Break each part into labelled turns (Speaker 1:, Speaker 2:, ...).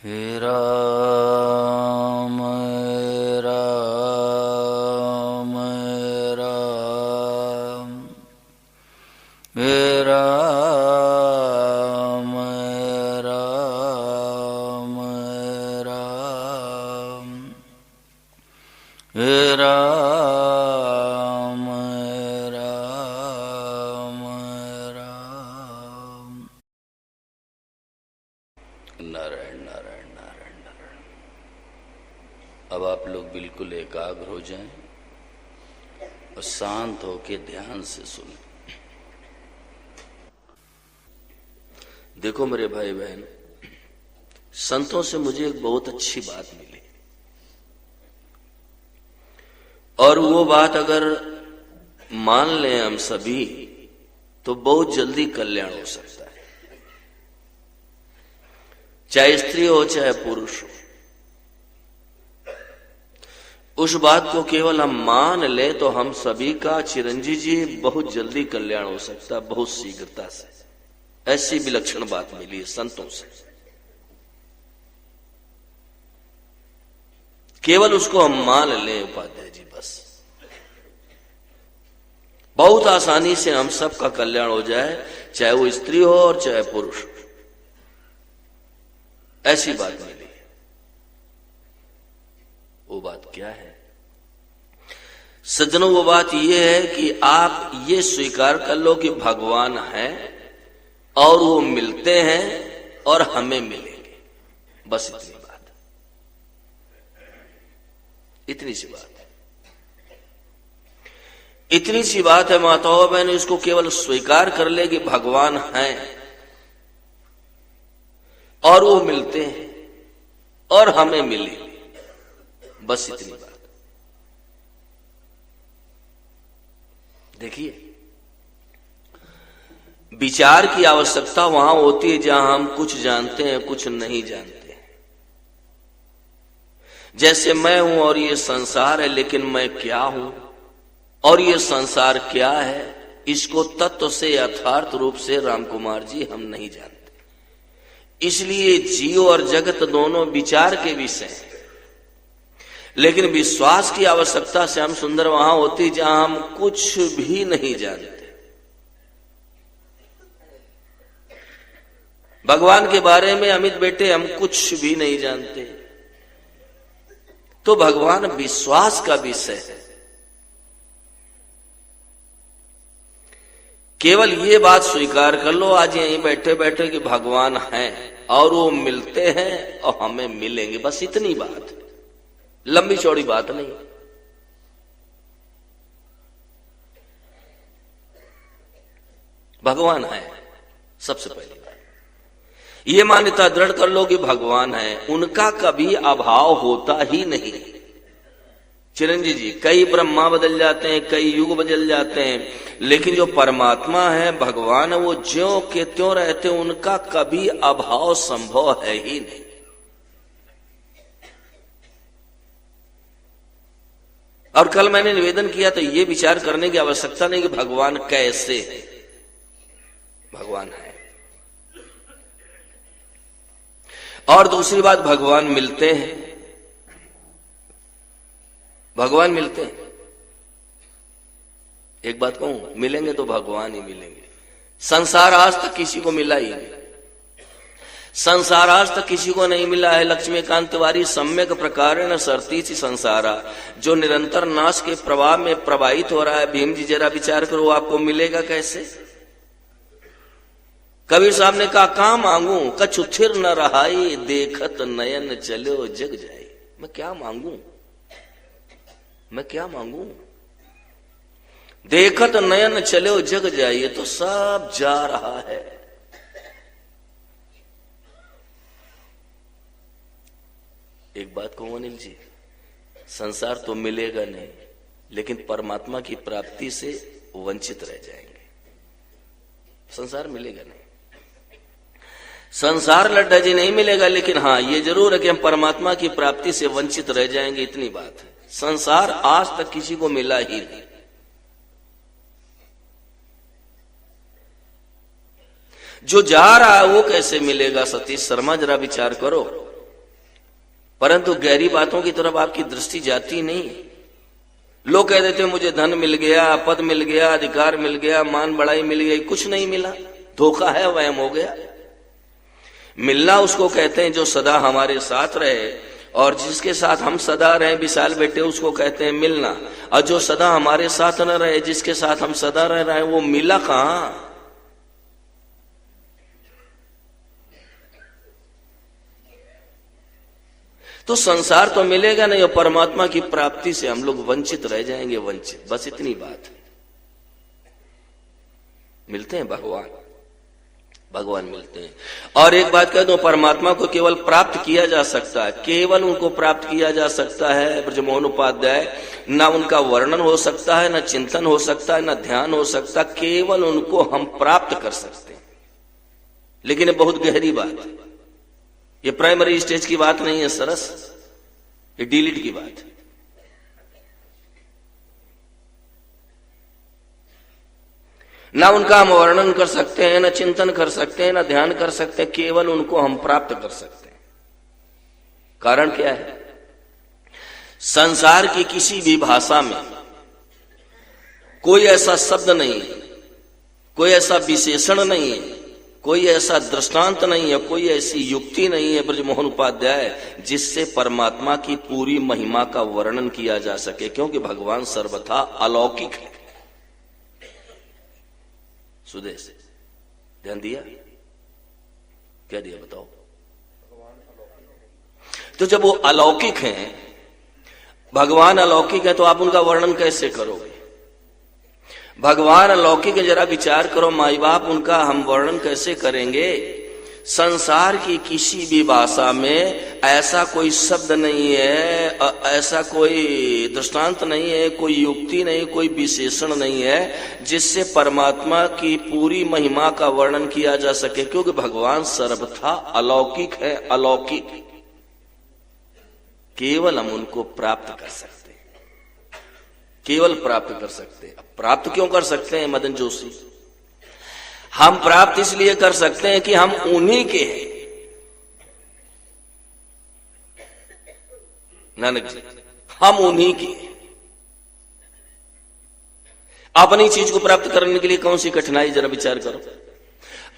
Speaker 1: हे राम राम राम हे राम राम राम हे राम राम राम। नारायण नारायण नारायण नारायण। अब आप लोग बिल्कुल एकाग्र हो जाएं और शांत होकर ध्यान से सुनें। देखो मेरे भाई बहन, संतों से मुझे एक बहुत अच्छी बात मिली और वो बात अगर मान लें हम सभी तो बहुत जल्दी कल्याण हो सकता है, चाहे स्त्री हो चाहे पुरुष हो। उस बात को केवल हम मान ले तो हम सभी का चिरंजीव जी बहुत जल्दी कल्याण हो सकता है, बहुत शीघ्रता से। ऐसी विलक्षण बात मिली है संतों से। केवल उसको हम मान लें उपाध्याय जी, बस बहुत आसानी से हम सबका कल्याण हो जाए, चाहे वो स्त्री हो और चाहे पुरुष हो। ऐसी बात मिली। वो बात क्या है सज्जनों? वो बात यह है कि आप ये स्वीकार कर लो कि भगवान है और वो मिलते हैं और हमें मिलेंगे। बस इतनी बात, इतनी सी बात है, इतनी सी बात है माताओं बहन। इसको केवल स्वीकार कर ले कि भगवान है और वो मिलते हैं और हमें मिलेंगे। बस इतनी बात। देखिए, विचार की आवश्यकता वहां होती है जहां हम कुछ जानते हैं कुछ नहीं जानते हैं। जैसे मैं हूं और ये संसार है, लेकिन मैं क्या हूं और ये संसार क्या है, इसको तत्व से यथार्थ रूप से रामकुमार जी हम नहीं जानते। इसलिए जीव और जगत दोनों विचार के विषय हैं, लेकिन विश्वास की आवश्यकता से हम सुंदर वहां होती जहां हम कुछ भी नहीं जानते। भगवान के बारे में अमित बेटे हम कुछ भी नहीं जानते, तो भगवान विश्वास का विषय है। केवल ये बात स्वीकार कर लो आज यहीं बैठे बैठे कि भगवान है और वो मिलते हैं और हमें मिलेंगे। बस इतनी बात है, लंबी चौड़ी बात नहीं। भगवान है, सबसे पहली बात ये मान्यता दृढ़ कर लो कि भगवान है, उनका कभी अभाव होता ही नहीं। चिरंजीव जी, कई ब्रह्मा बदल जाते हैं, कई युग बदल जाते हैं, लेकिन जो परमात्मा है, भगवान है, वो ज्यों के त्यों रहते, उनका कभी अभाव संभव है ही नहीं। और कल मैंने निवेदन किया तो ये विचार करने की आवश्यकता नहीं कि भगवान कैसे है, भगवान है। और दूसरी बात, भगवान मिलते हैं। भगवान मिलते हैं। एक बात कहूं, मिलेंगे तो भगवान ही मिलेंगे। संसार आज तक किसी को मिला ही नहीं, संसार आज तक किसी को नहीं मिला है। लक्ष्मीकांत तिवारी सम्यक प्रकारेण सरतीसि संसारा, जो निरंतर नाश के प्रवाह में प्रवाहित हो रहा है। भीम जी जरा विचार करो, आपको मिलेगा कैसे? कबीर साहब ने कहा, कहां मांगू कछु थिर न रहाई, देखत नयन चलो जग जाए। मैं क्या मांगू, मैं क्या मांगू? देखत नयन चलो जग जाए, ये तो सब जा रहा है। एक बात कहूं अनिल जी, संसार तो मिलेगा नहीं, लेकिन परमात्मा की प्राप्ति से वंचित रह जाएंगे। संसार मिलेगा नहीं, संसार लड्डा जी नहीं मिलेगा, लेकिन हाँ ये जरूर है कि हम परमात्मा की प्राप्ति से वंचित रह जाएंगे। इतनी बात है। संसार आज तक किसी को मिला ही नहीं। जो जा रहा है वो कैसे मिलेगा? सतीश शर्मा जरा विचार करो। परंतु गहरी बातों की तरफ आपकी दृष्टि जाती नहीं। लोग कह देते मुझे धन मिल गया, पद मिल गया, अधिकार मिल गया, मान बढ़ाई मिल गई, कुछ नहीं मिला, धोखा है, वहम हो गया। मिलना उसको कहते हैं जो सदा हमारे साथ रहे, और जिसके साथ हम सदा रहे विशाल बेटे, उसको कहते हैं मिलना। और जो सदा हमारे साथ न रहे, जिसके साथ हम सदा रह रहे हैं, वो मिला कहां? तो संसार तो मिलेगा नहीं, और परमात्मा की प्राप्ति से हम लोग वंचित रह जाएंगे, वंचित। बस इतनी बात है। मिलते हैं भगवान, भगवान मिलते हैं। और एक बात कह दो, परमात्मा को केवल प्राप्त किया जा सकता है, केवल उनको प्राप्त किया जा सकता है ब्रजमोहन उपाध्याय। ना उनका वर्णन हो सकता है, ना चिंतन हो सकता है, ना ध्यान हो सकता, केवल उनको हम प्राप्त कर सकते हैं। लेकिन ये बहुत गहरी बात है, ये प्राइमरी स्टेज की बात नहीं है सरस, ये डिलीट की बात है। ना उनका हम वर्णन कर सकते हैं, ना चिंतन कर सकते हैं, ना ध्यान कर सकते हैं, केवल उनको हम प्राप्त कर सकते हैं। कारण क्या है? संसार की किसी भी भाषा में कोई ऐसा शब्द नहीं है, कोई ऐसा विशेषण नहीं है, कोई ऐसा दृष्टांत नहीं है, कोई ऐसी युक्ति नहीं है ब्रजमोहन उपाध्याय जिससे परमात्मा की पूरी महिमा का वर्णन किया जा सके, क्योंकि भगवान सर्वथा अलौकिक है। सुदेश, ध्यान दिया? क्या दिया बताओ? तो जब वो अलौकिक हैं, भगवान अलौकिक है, तो आप उनका वर्णन कैसे करोगे? भगवान अलौकिक है, जरा विचार करो माई बाप, उनका हम वर्णन कैसे करेंगे? संसार की किसी भी भाषा में ऐसा कोई शब्द नहीं है, ऐसा कोई दृष्टांत नहीं है, कोई युक्ति नहीं, कोई विशेषण नहीं है जिससे परमात्मा की पूरी महिमा का वर्णन किया जा सके, क्योंकि भगवान सर्वथा अलौकिक है। अलौकिक केवल हम उनको प्राप्त कर सकते हैं, केवल प्राप्त कर सकते हैं। प्राप्त क्यों कर सकते हैं मदन जोशी? हम प्राप्त इसलिए कर सकते हैं कि हम उन्हीं के हैं। नानक जी, हम उन्हीं के हैं। अपनी चीज को प्राप्त करने के लिए कौन सी कठिनाई, जरा विचार करो।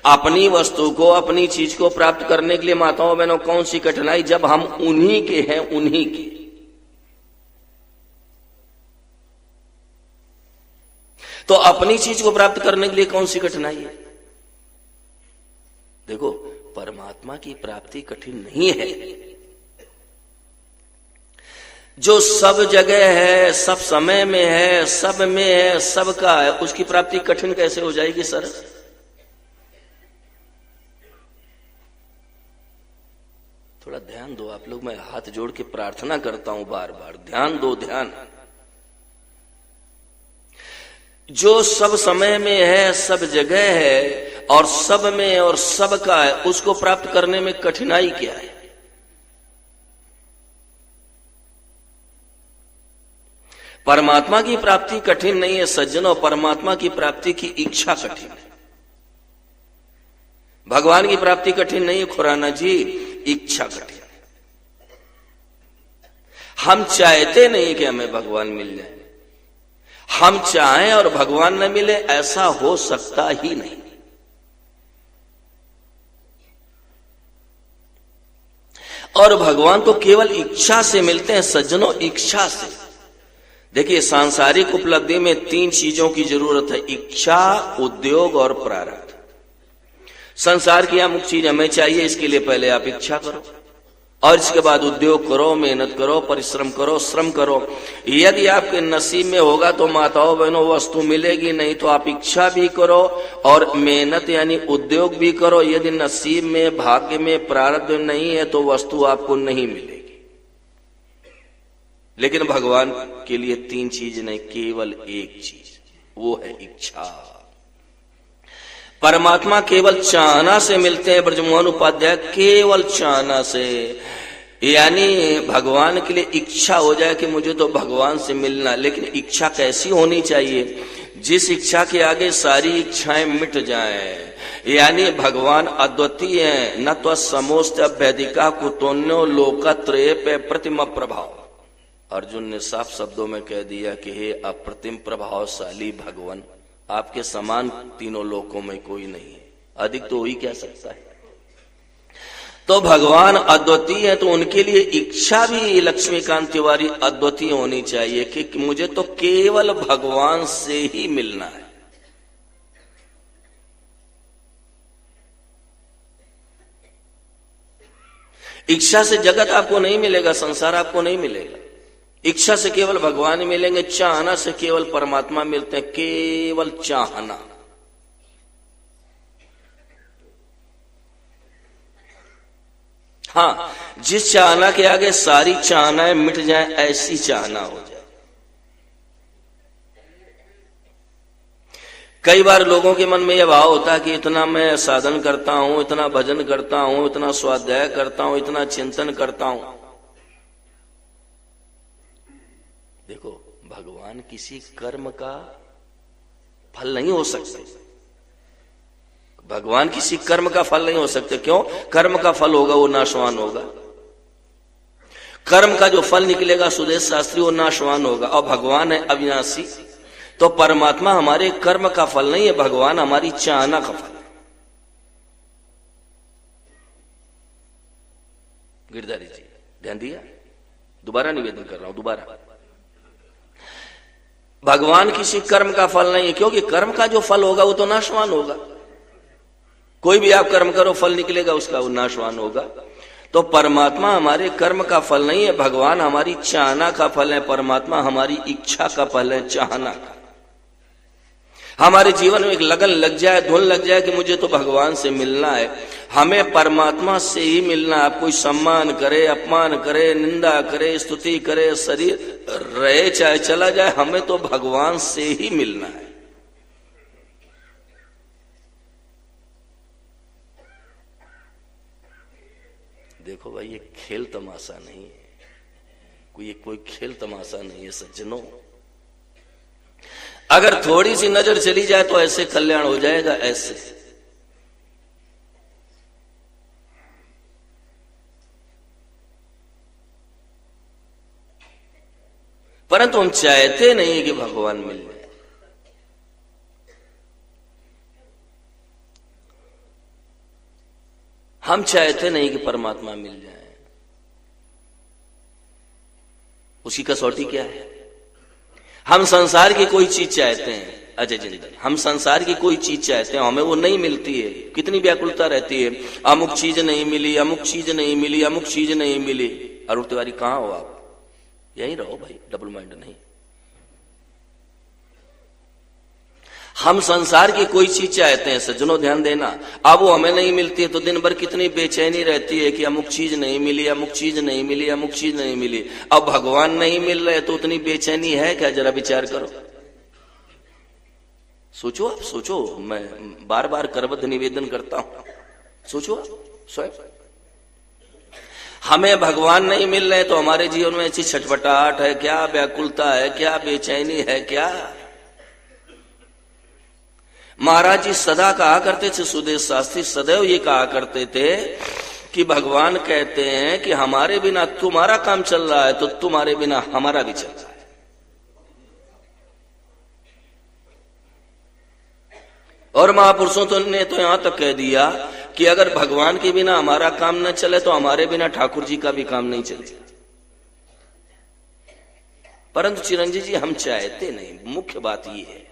Speaker 1: अपनी वस्तु को, अपनी चीज को प्राप्त करने के लिए माताओं बहनों कौन सी कठिनाई, जब हम उन्हीं के हैं, उन्हीं के। तो अपनी चीज को प्राप्त करने के लिए कौन सी कठिनाई है? देखो, परमात्मा की प्राप्ति कठिन नहीं है। जो सब जगह है, सब समय में है, सब में है, सबका है, उसकी प्राप्ति कठिन कैसे हो जाएगी सर? थोड़ा ध्यान दो आप लोग, मैं हाथ जोड़ के प्रार्थना करता हूं बार बार, ध्यान दो, ध्यान। जो सब समय में है, सब जगह है, और सब में और सब का है, उसको प्राप्त करने में कठिनाई क्या है? परमात्मा की प्राप्ति कठिन नहीं है सज्जनों, परमात्मा की प्राप्ति की इच्छा कठिन है। भगवान की प्राप्ति कठिन नहीं है खुराना जी, इच्छा कठिन है। हम चाहते नहीं कि हमें भगवान मिल जाए, हम चाहें और भगवान न मिले, ऐसा हो सकता ही नहीं। और भगवान तो केवल इच्छा से मिलते हैं सज्जनों, इच्छा से। देखिए, सांसारिक उपलब्धि में 3 चीजों की जरूरत है, इच्छा, उद्योग और प्रारब्ध। संसार की अमुक चीज हमें चाहिए, इसके लिए पहले आप इच्छा करो, और इसके बाद उद्योग करो, मेहनत करो, परिश्रम करो, श्रम करो। यदि आपके नसीब में होगा तो माताओं बहनों वस्तु मिलेगी, नहीं तो आप इच्छा भी करो और मेहनत यानी उद्योग भी करो। यदि नसीब में, भाग्य में, प्रारब्ध नहीं है तो वस्तु आपको नहीं मिलेगी। लेकिन भगवान के लिए 3 चीज नहीं, केवल एक चीज, वो है इच्छा। परमात्मा केवल चाहना से मिलते हैं ब्रजमोहन उपाध्याय, केवल चाहना से। यानी भगवान के लिए इच्छा हो जाए कि मुझे तो भगवान से मिलना, लेकिन इच्छा कैसी होनी चाहिए? जिस इच्छा के आगे सारी इच्छाएं मिट जाएं, यानी भगवान अद्वितीय है। न तो समोस्त अभ्यधिका कुतोन्यो लोकत्रय पे प्रतिम प्रभाव। अर्जुन ने साफ शब्दों में कह दिया कि हे अप्रतिम प्रभावशाली भगवान, आपके समान तीनों लोकों में कोई नहीं है, अधिक तो ही कह सकता है। तो भगवान अद्वितीय है, तो उनके लिए इच्छा भी लक्ष्मीकांत तिवारी अद्वितीय होनी चाहिए कि मुझे तो केवल भगवान से ही मिलना है। इच्छा से जगत आपको नहीं मिलेगा, संसार आपको नहीं मिलेगा। इच्छा से केवल भगवान मिलेंगे, चाहना से केवल परमात्मा मिलते हैं। केवल चाहना। हाँ, जिस चाहना के आगे सारी चाहनाएं मिट जाएं, ऐसी चाहना हो जाए। कई बार लोगों के मन में यह भाव होता है कि इतना मैं साधन करता हूं, इतना भजन करता हूं, इतना स्वाध्याय करता हूं, इतना चिंतन करता हूं। देखो, भगवान किसी कर्म का फल नहीं हो सकते। भगवान किसी कर्म का फल नहीं हो सकते। क्यों? कर्म का फल होगा वो नाशवान होगा। कर्म का जो फल निकलेगा सुदेश शास्त्री, वो नाशवान होगा। और भगवान है अविनाशी, तो परमात्मा हमारे कर्म का फल नहीं है, भगवान हमारी चाहना का फल है। गिरधारी जी ध्यान दिया? दोबारा निवेदन कर रहा हूं, दोबारा। भगवान किसी कर्म का फल नहीं है, क्योंकि कर्म का जो फल होगा वो तो नाशवान होगा। कोई भी आप कर्म करो, फल निकलेगा उसका, वो नाशवान होगा। तो परमात्मा हमारे कर्म का फल नहीं है, भगवान हमारी चाहना का फल है। परमात्मा हमारी इच्छा का फल है, चाहना का। हमारे जीवन में एक लगन लग जाए, धुन लग जाए कि मुझे तो भगवान से मिलना है, हमें परमात्मा से ही मिलना है। आप कोई सम्मान करे, अपमान करे, निंदा करे, स्तुति करे, शरीर रहे चाहे चला जाए, हमें तो भगवान से ही मिलना है। देखो भाई, ये खेल तमाशा नहीं है, कोई खेल तमाशा नहीं है सज्जनों। अगर थोड़ी सी नजर चली जाए तो ऐसे कल्याण हो जाएगा, ऐसे। परंतु हम चाहते नहीं कि भगवान मिल जाए। हम चाहते नहीं कि परमात्मा मिल जाए। उसकी कसौटी क्या है? हम संसार की कोई चीज चाहते हैं, अजय जिंदल, हम संसार की कोई चीज चाहते हैं, हमें वो नहीं मिलती है। कितनी व्याकुलता रहती है, अमुक चीज नहीं मिली, अमुक चीज नहीं मिली, अमुक चीज नहीं मिली। अरुण तिवारी कहां हो आप? यहीं रहो भाई, डबल माइंड नहीं। हम संसार की कोई चीज चाहते हैं सज्जनों, ध्यान देना। अब वो हमें नहीं मिलती है तो दिन भर कितनी बेचैनी रहती है कि अमुक चीज नहीं मिली, अमुक चीज नहीं मिली, अमुक चीज नहीं मिली। अब भगवान नहीं मिल रहे तो उतनी बेचैनी है क्या? जरा विचार करो, सोचो आप, सोचो। मैं बार बार करबद्ध निवेदन करता हूं, सोचो स्वयं। हमें भगवान नहीं मिल रहे तो हमारे जीवन में ऐसी छटपटाहट है क्या, व्याकुलता है क्या, बेचैनी है क्या? महाराज जी सदा कहा करते थे, सुदेश शास्त्री सदैव ये कहा करते थे कि भगवान कहते हैं कि हमारे बिना तुम्हारा काम चल रहा है तो तुम्हारे बिना हमारा भी चल रहा है। और महापुरुषों ने तो यहां तक कह दिया कि अगर भगवान के बिना हमारा काम न चले तो हमारे बिना ठाकुर जी का भी काम नहीं चलेगा। परंतु चिरंजीव जी हम चाहते नहीं। मुख्य बात यह है,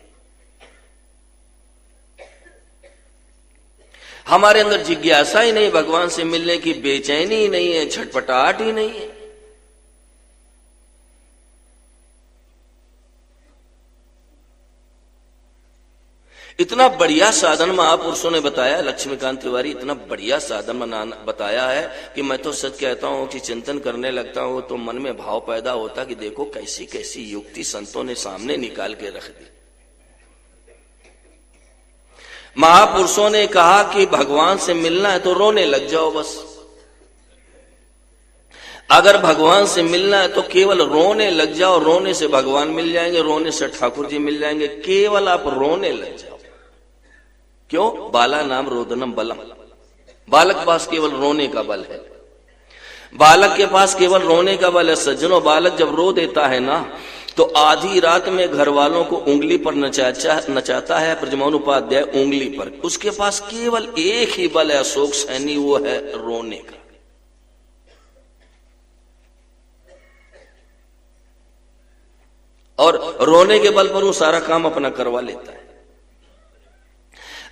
Speaker 1: हमारे अंदर जिज्ञासा ही नहीं भगवान से मिलने की, बेचैनी ही नहीं है, छटपटाहट ही नहीं है। इतना बढ़िया साधन महापुरुषों ने बताया, लक्ष्मीकांत तिवारी इतना बढ़िया साधन बताया है कि मैं तो सच कहता हूं कि चिंतन करने लगता हूं तो मन में भाव पैदा होता कि देखो कैसी कैसी युक्ति संतों ने सामने निकाल के रख दी। महापुरुषों ने कहा कि भगवान से मिलना है तो रोने लग जाओ बस। अगर भगवान से मिलना है तो केवल रोने लग जाओ, रोने से भगवान मिल जाएंगे, रोने से ठाकुर जी मिल जाएंगे। केवल आप रोने लग जाओ, क्यों? बाला नाम रोदनम बलम, बालक के पास केवल रोने का बल है, बालक के पास केवल रोने का बल है। सज्जनों, बालक जब रो देता है ना तो आधी रात में घर वालों को उंगली पर नचाता है ब्रजमोहन उपाध्याय, उंगली पर। उसके पास केवल एक ही बल है अशोक सैनी, वो है रोने का। और रोने के बल पर वो सारा काम अपना करवा लेता है।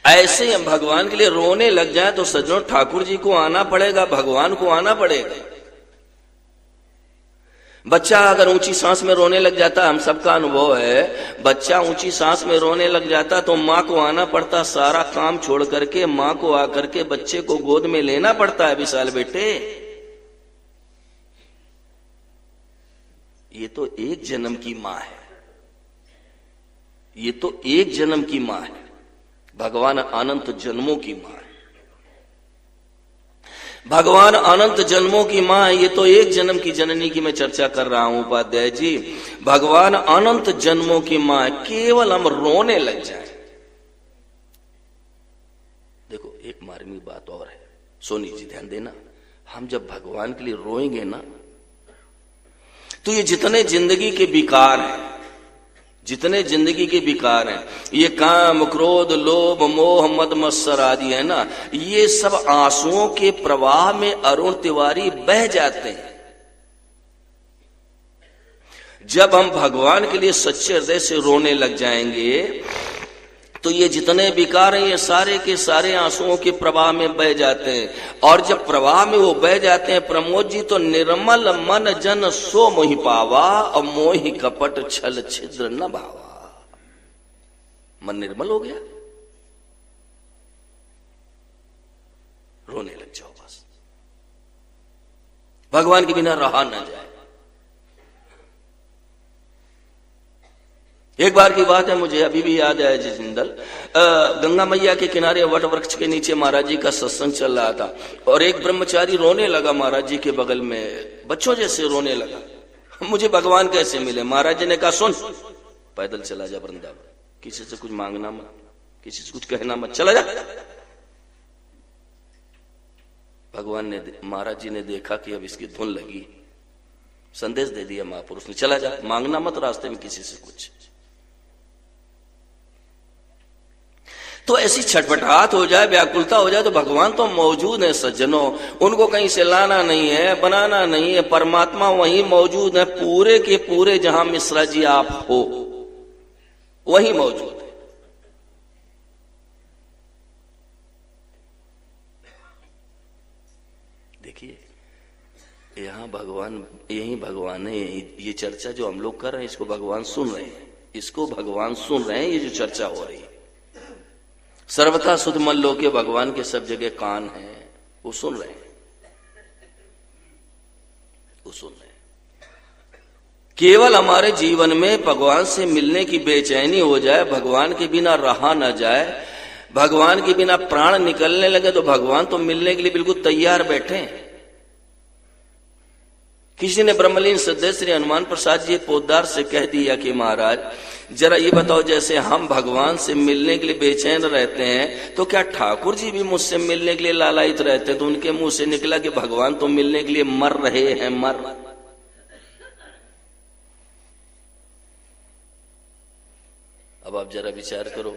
Speaker 1: ऐसे ही हम भगवान के लिए रोने लग जाए तो सज्जनों ठाकुर जी को आना पड़ेगा, भगवान को आना पड़ेगा। बच्चा अगर ऊंची सांस में रोने लग जाता, हम सबका अनुभव है, बच्चा ऊंची सांस में रोने लग जाता तो मां को आना पड़ता, सारा काम छोड़ करके मां को आकर के बच्चे को गोद में लेना पड़ता है। विशाल बेटे, ये तो एक जन्म की मां है, ये तो एक जन्म की मां है। भगवान अनंत जन्मों की मां है, भगवान अनंत जन्मों की मां है। ये तो एक जन्म की जननी की मैं चर्चा कर रहा हूं उपाध्याय जी। भगवान अनंत जन्मों की मां है, केवल हम रोने लग जाएं। देखो एक मार्मिक बात और है, सोनी जी ध्यान देना, हम जब भगवान के लिए रोएंगे ना तो ये जितने जिंदगी के विकार हैं, जितने जिंदगी के विकार हैं, ये काम क्रोध लोभ मोह मद मत्सर आदि है ना, ये सब आंसुओं के प्रवाह में अरुण तिवारी बह जाते हैं। जब हम भगवान के लिए सच्चे हृदय से रोने लग जाएंगे तो ये जितने विकार हैं ये सारे के सारे आंसुओं के प्रवाह में बह जाते हैं। और जब प्रवाह में वो बह जाते हैं प्रमोद जी, तो निर्मल मन जन सो मोहि पावा, और मोहि कपट छल छिद्र न भावा। मन निर्मल हो गया, रोने लग जाओ बस, भगवान के बिना रहा न जाए। एक बार की बात है, मुझे अभी भी याद है जी जिंदल, गंगा मैया के किनारे वट वृक्ष के नीचे महाराज जी का सत्संग चल रहा था और एक ब्रह्मचारी रोने लगा महाराज जी के बगल में, बच्चों जैसे रोने लगा। मुझे भगवान कैसे मिले? महाराज जी ने कहा सुन, पैदल चला जा वृंदावन, किसी से कुछ मांगना मत, किसी से कुछ कहना मत, चला जा। भगवान ने, महाराज जी ने देखा कि अब इसकी धुन लगी, संदेश दे दिया महापुरुष ने, चला जा, मांगना मत रास्ते में किसी से कुछ। तो ऐसी छटपटाहट हो जाए, व्याकुलता हो जाए तो भगवान तो मौजूद है सज्जनों, उनको कहीं से लाना नहीं है, बनाना नहीं है, परमात्मा वहीं मौजूद है, पूरे के पूरे जहां मिश्रा जी आप हो वहीं मौजूद है। देखिए यहां भगवान, यही भगवान है, ये चर्चा जो हम लोग कर रहे हैं इसको भगवान सुन रहे हैं, इसको भगवान सुन रहे हैं, ये जो चर्चा हो रही है। सर्वथा सुध मन लो के भगवान के सब जगह कान है, वो सुन रहे हैं, वो सुन रहे हैं। केवल हमारे जीवन में भगवान से मिलने की बेचैनी हो जाए, भगवान के बिना रहा न जाए, भगवान के बिना प्राण निकलने लगे तो भगवान तो मिलने के लिए बिल्कुल तैयार बैठे हैं। किसी ने ब्रह्मलीन सदस्य श्री हनुमान प्रसाद जी पोद्दार से कह दिया कि महाराज जरा ये बताओ, जैसे हम भगवान से मिलने के लिए बेचैन रहते हैं तो क्या ठाकुर जी भी मुझसे मिलने के लिए लालायित रहते हैं? तो उनके मुंह से निकला कि भगवान तो मिलने के लिए मर रहे हैं, मर। अब आप जरा विचार करो,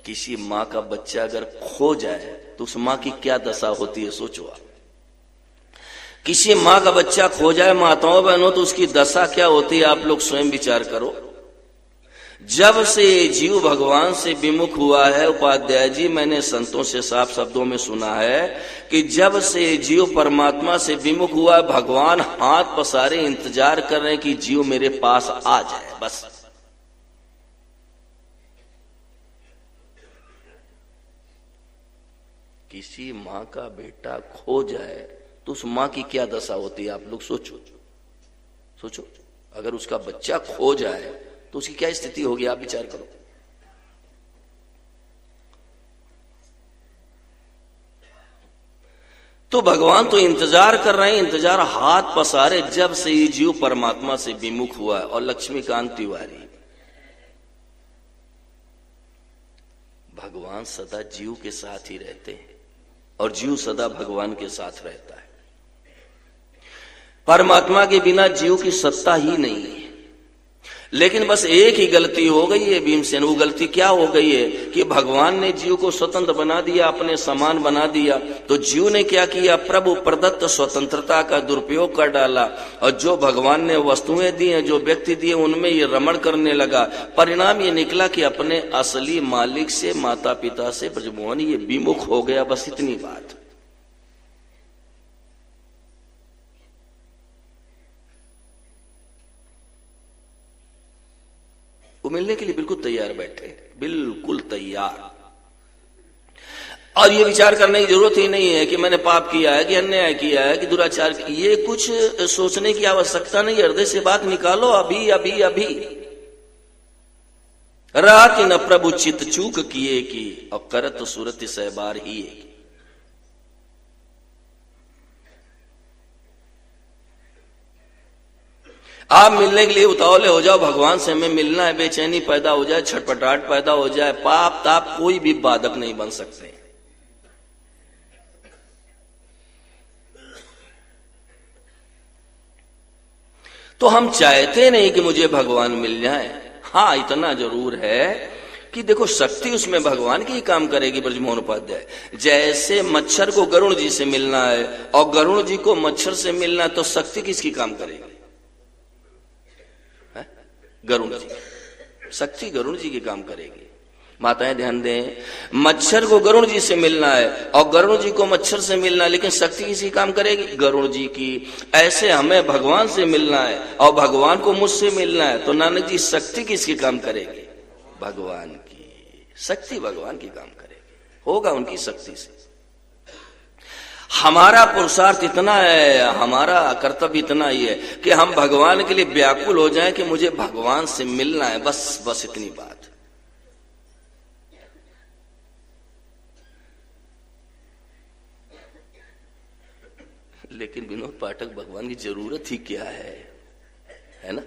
Speaker 1: किसी माँ का बच्चा अगर खो जाए तो उस माँ की क्या दशा होती है, सोचो आप। किसी माँ का बच्चा खो जाए, माताओं बहनों, तो उसकी दशा क्या होती है, आप लोग स्वयं विचार करो। जब से जीव भगवान से विमुख हुआ है उपाध्याय जी, मैंने संतों से साफ शब्दों में सुना है कि जब से जीव परमात्मा से विमुख हुआ है, भगवान हाथ पसारे इंतजार कर रहे हैं कि जीव मेरे पास आ जाए, बस। किसी माँ का बेटा खो जाए तो उस माँ की क्या दशा होती है, आप लोग सोचो, सोचो। अगर उसका बच्चा खो जाए तो उसकी क्या स्थिति होगी, आप विचार करो। तो भगवान तो इंतजार कर रहे हैं, इंतजार हाथ पसारे जब से ये जीव परमात्मा से विमुख हुआ है। और लक्ष्मीकांत तिवारी, भगवान सदा जीव के साथ ही रहते हैं और जीव सदा भगवान के साथ रहता है। परमात्मा के बिना जीव की सत्ता ही नहीं है। लेकिन बस एक ही गलती हो गई है भीमसेन। वो गलती क्या हो गई है कि भगवान ने जीव को स्वतंत्र बना दिया, अपने समान बना दिया, तो जीव ने क्या किया, प्रभु प्रदत्त स्वतंत्रता का दुरुपयोग कर डाला और जो भगवान ने वस्तुएं दी हैं, जो व्यक्ति दिए, उनमें ये रमण करने लगा। परिणाम ये निकला कि अपने असली मालिक से, माता पिता से, ब्रजमोहन ये विमुख हो गया। बस इतनी बात। वो मिलने के लिए बिल्कुल तैयार बैठे, बिल्कुल तैयार। और ये विचार करने की जरूरत ही नहीं है कि मैंने पाप किया है, कि अन्याय किया है, कि दुराचार किया। ये कुछ सोचने की आवश्यकता नहीं। हृदय से बात निकालो अभी अभी अभी। रात न प्रभु चित चूक किए की और करत सूरत सहबार ही है। आप मिलने के लिए उतावले हो जाओ, भगवान से हमें मिलना है, बेचैनी पैदा हो जाए, छटपटाहट पैदा हो जाए, पाप ताप कोई भी बाधक नहीं बन सकते। तो हम चाहते नहीं कि मुझे भगवान मिल जाए। हाँ, इतना जरूर है कि देखो शक्ति उसमें भगवान की ही काम करेगी। ब्रजमोहन उपाध्याय, जैसे मच्छर को गरुड़ जी से मिलना है और गरुड़ जी को मच्छर से मिलना है, तो शक्ति किसकी काम करेगी? गरुड़ जी। शक्ति गरुड़ जी की काम करेगी। माताएं ध्यान दें, मच्छर को गरुड़ जी से मिलना है और गरुड़ जी को मच्छर से मिलना है, लेकिन शक्ति किसी काम करेगी? गरुड़ जी की। ऐसे हमें भगवान से मिलना है और भगवान को मुझसे मिलना है, तो नानक जी शक्ति किसकी काम करेगी? भगवान की। शक्ति भगवान की काम करेगी, होगा उनकी शक्ति से। हमारा पुरुषार्थ इतना है, हमारा कर्तव्य इतना ही है कि हम भगवान के लिए व्याकुल हो जाएं कि मुझे भगवान से मिलना है। बस इतनी बात। लेकिन विनोद पाठक, भगवान की जरूरत ही क्या है ना?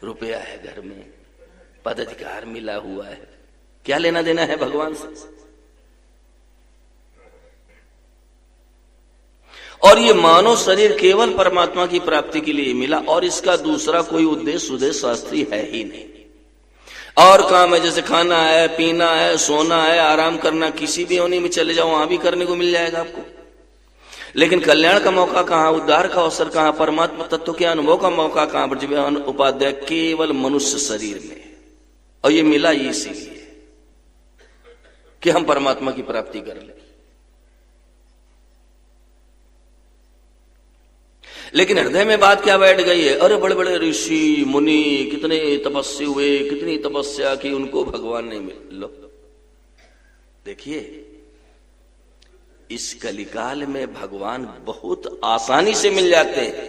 Speaker 1: रुपया है घर में, पद अधिकार मिला हुआ है, क्या लेना देना है भगवान से? और ये मानव शरीर केवल परमात्मा की प्राप्ति के लिए मिला और इसका दूसरा कोई उद्देश्य शास्त्रीय है ही नहीं। और काम है, जैसे खाना है, पीना है, सोना है, आराम करना, किसी भी योनि में चले जाओ वहां भी करने को मिल जाएगा आपको। लेकिन कल्याण का मौका कहां, उद्धार का अवसर कहां, परमात्मा तत्व के अनुभव का मौका कहां? ब्रजमोहन उपाध्याय, केवल मनुष्य शरीर में। और ये मिला ही इसीलिए कि हम परमात्मा की प्राप्ति कर ले। लेकिन हृदय में बात क्या बैठ गई है? अरे बड़े बड़े ऋषि मुनि कितने तपस्वी हुए, कितनी तपस्या की, उनको भगवान नहीं मिल। लो देखिए, इस कलिकाल में भगवान बहुत आसानी से मिल जाते हैं।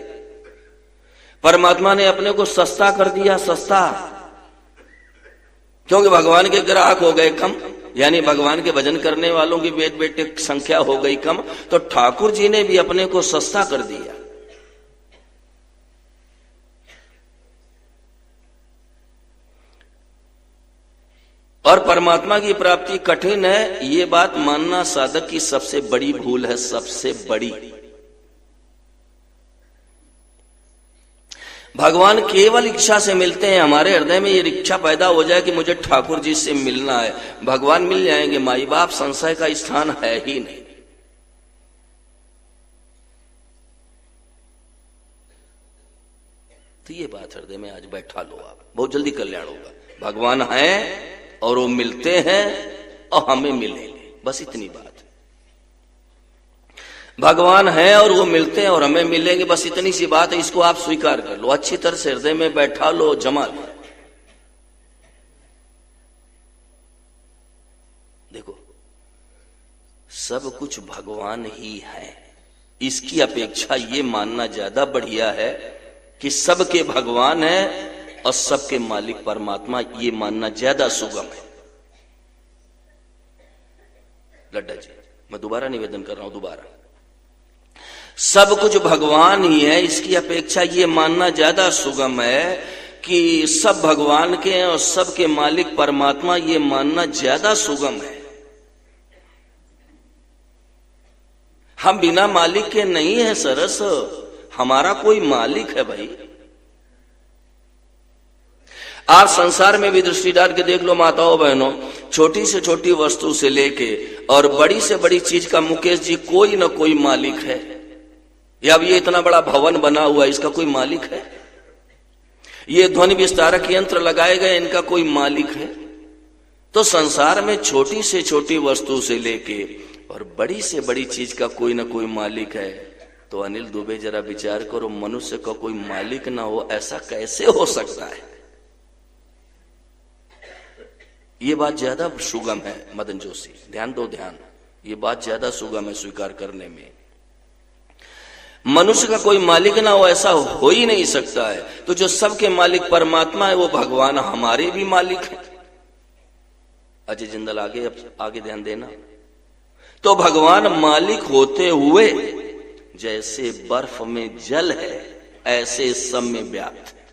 Speaker 1: परमात्मा ने अपने को सस्ता कर दिया, सस्ता, क्योंकि भगवान के ग्राहक हो गए कम, यानी भगवान के भजन करने वालों की बेटे संख्या हो गई कम, तो ठाकुर जी ने भी अपने को सस्ता कर दिया। और परमात्मा की प्राप्ति कठिन है, ये बात मानना साधक की सबसे बड़ी भूल है, सबसे बड़ी। भगवान केवल इच्छा से मिलते हैं। हमारे हृदय में ये इच्छा पैदा हो जाए कि मुझे ठाकुर जी से मिलना है, भगवान मिल जाएंगे। माई बाप संशय का स्थान है ही नहीं। तो ये बात हृदय में आज बैठा लो आप, बहुत जल्दी कल्याण होगा। भगवान है और वो मिलते हैं और हमें मिलेंगे, बस इतनी बात। भगवान है और वो मिलते हैं और हमें मिलेंगे, बस इतनी सी बात है। इसको आप स्वीकार कर लो, अच्छी तरह से हृदय में बैठा लो, जमा लो। देखो, सब कुछ भगवान ही है। इसकी अपेक्षा ये मानना ज्यादा बढ़िया है कि सबके भगवान है और सबके मालिक परमात्मा, ये मानना ज्यादा सुगम है। लड्डा जी, मैं दोबारा निवेदन कर रहा हूं, दोबारा, सब कुछ भगवान ही है, इसकी अपेक्षा ये मानना ज्यादा सुगम है कि सब भगवान के हैं और सबके मालिक परमात्मा, ये मानना ज्यादा सुगम है। हम बिना मालिक के नहीं है सरस, हमारा कोई मालिक है भाई। आप संसार में भी दृष्टि डाल के देख लो माताओं बहनों, छोटी से छोटी वस्तु से लेके और बड़ी से बड़ी चीज का मुकेश जी कोई ना कोई मालिक है। या अब ये इतना बड़ा भवन बना हुआ है, इसका कोई मालिक है? ये ध्वनि विस्तारक यंत्र लगाए गए, इनका कोई मालिक है? तो संसार में छोटी से छोटी वस्तु से लेके और बड़ी से बड़ी चीज का कोई ना कोई मालिक है। तो अनिल दुबे जरा विचार करो, मनुष्य का कोई मालिक ना हो, ऐसा कैसे हो सकता है? ये बात ज्यादा सुगम है मदन जोशी, ध्यान दो ध्यान, ये बात ज्यादा सुगम है स्वीकार करने में। मनुष्य का कोई मालिक ना हो, ऐसा हो ही नहीं सकता है। तो जो सबके मालिक परमात्मा है, वो भगवान हमारे भी मालिक है। अजय जिंदल आगे ध्यान देना। तो भगवान मालिक होते हुए जैसे बर्फ में जल है, ऐसे सब में व्याप्त है।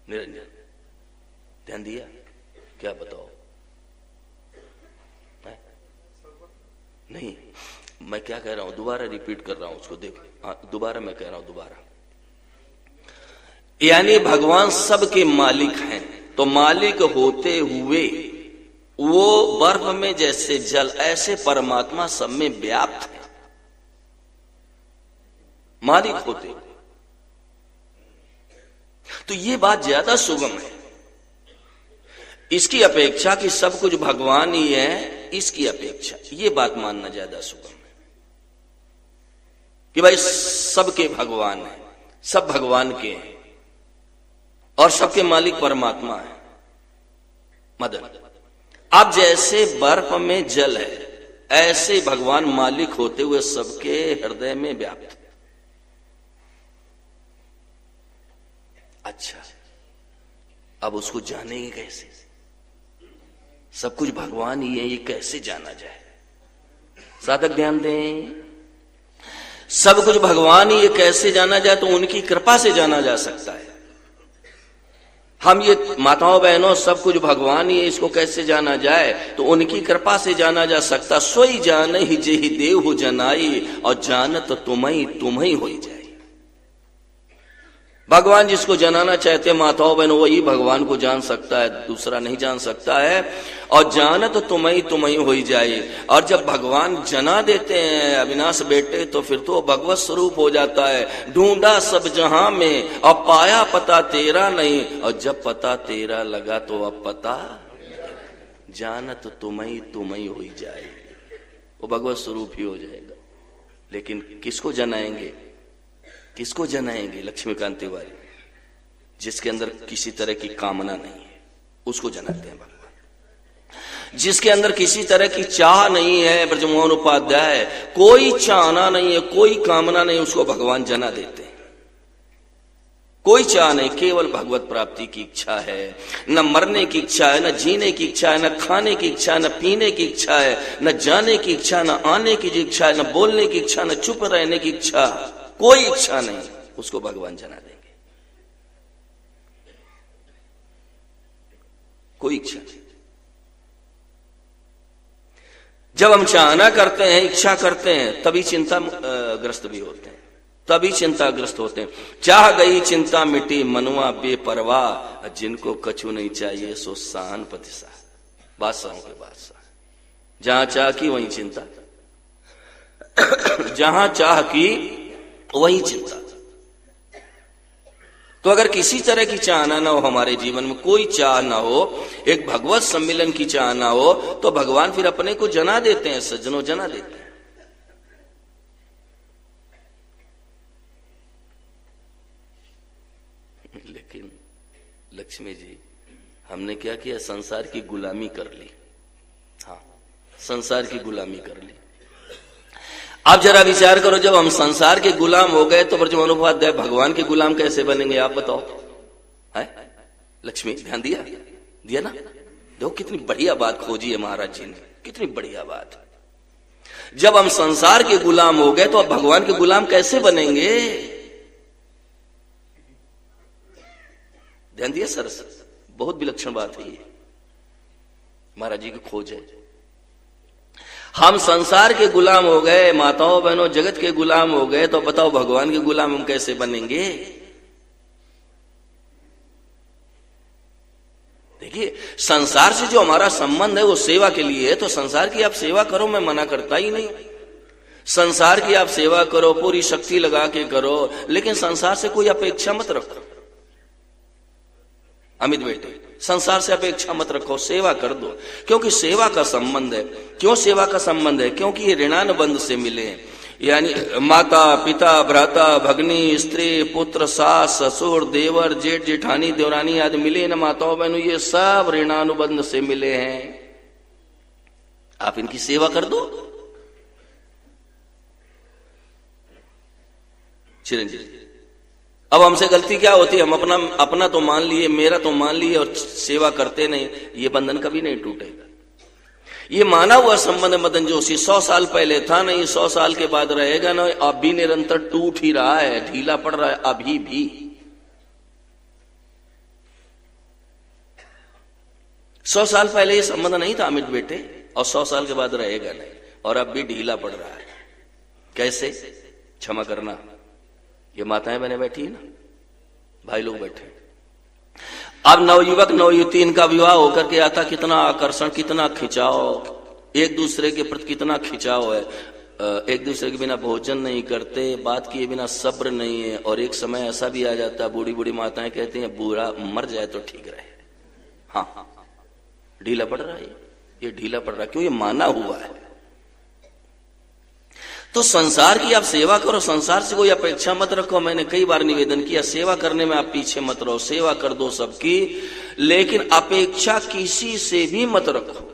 Speaker 1: निरंजन ध्यान दिया? क्या बताओ? नहीं, मैं क्या कह रहा हूं, दोबारा रिपीट कर रहा हूं उसको, देख दोबारा मैं कह रहा हूं दोबारा। यानी भगवान सबके मालिक हैं, तो मालिक होते हुए वो बर्फ में जैसे जल, ऐसे परमात्मा सब में व्याप्त है, मालिक होते हुए। तो ये बात ज्यादा सुगम है इसकी अपेक्षा कि सब कुछ भगवान ही है, इसकी अपेक्षा ये बात मानना ज्यादा सुगम है कि भाई सबके भगवान है, सब भगवान के हैं और सबके मालिक परमात्मा है। मदन, अब जैसे बर्फ में जल है, ऐसे भगवान मालिक होते हुए सबके हृदय में व्याप्त। अच्छा, अब उसको जानेंगे कैसे? सब कुछ भगवान ही है, ये कैसे जाना जाए? साधक ध्यान दें, सब कुछ भगवान ही ये कैसे जाना जाए? तो उनकी कृपा से जाना जा सकता है। हम ये माताओं बहनों, सब कुछ भगवान ही है, इसको कैसे जाना जाए? तो उनकी कृपा से जाना जा सकता। सोई जान ही जेहि देव जनाई, और जानत तुम्हें होई जाए। भगवान जिसको जनाना चाहते माताओं बहनों, वही भगवान को जान सकता है, दूसरा नहीं जान सकता है। और जानत तुम्हें होई जाए। और जब भगवान जना देते हैं अविनाश बेटे, तो फिर तो भगवत स्वरूप हो जाता है। ढूंढा सब जहां में और पाया पता तेरा नहीं, और जब पता तेरा लगा तो अब पता जानत तुम्हें होई जाए, वो भगवत स्वरूप ही हो जाएगा। लेकिन किसको जनाएंगे? किसको जनाएंगे? लक्ष्मीकांत तिवारी, जिसके अंदर किसी तरह की कामना नहीं है, उसको जनाते हैं भगवान। जिसके अंदर किसी तरह की चाह नहीं है, ब्रजमोहन उपाध्याय, कोई चाहना नहीं है, कोई कामना नहीं, उसको भगवान जना देते हैं। कोई चाह नहीं, केवल भगवत प्राप्ति की इच्छा है। न मरने की इच्छा है, न जीने की इच्छा है, न खाने की इच्छा है, न पीने की इच्छा है, न जाने की इच्छा, न आने की इच्छा है, न बोलने की इच्छा, न चुप रहने की इच्छा, कोई इच्छा नहीं, उसको भगवान जना देंगे। कोई इच्छा नहीं। जब हम चाहना करते हैं, इच्छा करते हैं, तभी चिंता ग्रस्त भी होते हैं, तभी चिंताग्रस्त होते हैं। चाह गई चिंता मिटी मनुआ बेपरवाह, जिनको कछु नहीं चाहिए सो सान पतिसा। बादशाहों के बादशाह, जहां चाह की वहीं चिंता, जहां चाह की वही चिंता। तो अगर किसी तरह की चाहना ना हो हमारे जीवन में, कोई चाह ना हो, एक भगवत सम्मिलन की चाह ना हो, तो भगवान फिर अपने को जना देते हैं, सज्जनों जना देते हैं। लेकिन लक्ष्मी जी, हमने क्या किया? संसार की गुलामी कर ली। हाँ, संसार की गुलामी कर ली। अब जरा विचार करो, जब हम संसार के गुलाम हो गए, तो ब्रजमोहन उपाध्याय भगवान के गुलाम कैसे बनेंगे? आप बताओ। है लक्ष्मी, ध्यान दिया ना? देखो कितनी बढ़िया बात खोजी है महाराज जी ने, कितनी बढ़िया बात। जब हम संसार के गुलाम हो गए, तो अब भगवान के गुलाम कैसे बनेंगे? ध्यान दिया सर, बहुत विलक्षण बात है ये, महाराज जी की खोज है। हम संसार के गुलाम हो गए, माताओं बहनों जगत के गुलाम हो गए, तो बताओ भगवान के गुलाम हम कैसे बनेंगे? देखिए, संसार से जो हमारा संबंध है वो सेवा के लिए है, तो संसार की आप सेवा करो, मैं मना करता ही नहीं। संसार की आप सेवा करो, पूरी शक्ति लगा के करो, लेकिन संसार से कोई अपेक्षा मत रखो। अमित बेटे, संसार से अपेक्षा मत रखो, सेवा कर दो, क्योंकि सेवा का संबंध है। क्यों सेवा का संबंध है? क्योंकि ये ऋणानुबंध से मिले हैं, यानी माता पिता भ्राता भगनी स्त्री पुत्र सास ससुर देवर जेठ जेठानी देवरानी आदि मिले ना माताओं बहनों, ये सब ऋणानुबंध से मिले हैं। आप इनकी सेवा कर दो। चिरंजीवी, अब हमसे गलती क्या होती है? हम अपना तो मान लिए, मेरा तो मान लिए और सेवा करते नहीं। ये बंधन कभी नहीं टूटेगा। ये माना हुआ संबंध मदन जोशी 100 साल पहले था, नहीं 100 साल के बाद रहेगा ना, अब भी निरंतर टूट ही रहा है, ढीला पड़ रहा है अभी भी। 100 साल पहले ये संबंध नहीं था अमित बेटे, और 100 साल के बाद रहेगा नहीं, और अब भी ढीला पड़ रहा है। कैसे? क्षमा करना, ये माताएं बहनें बैठी है ना, भाई लोग बैठे। अब नवयुवक नवयुवती इनका विवाह होकर के आता, कितना आकर्षण, कितना खिंचाव, एक दूसरे के प्रति कितना खिंचाव है। एक दूसरे के बिना भोजन नहीं करते, बात किए बिना सब्र नहीं है, और एक समय ऐसा भी आ जाता है, बूढ़ी बूढ़ी माताएं कहती हैं बूढ़ा मर जाए तो ठीक रहे। हाँ, ढीला पड़ रहा है, ये ढीला पड़ रहा है। क्यों? ये माना हुआ है। तो संसार की आप सेवा करो, संसार से कोई अपेक्षा मत रखो। मैंने कई बार निवेदन किया, सेवा करने में आप पीछे मत रहो, सेवा कर दो सबकी, लेकिन अपेक्षा किसी से भी मत रखो।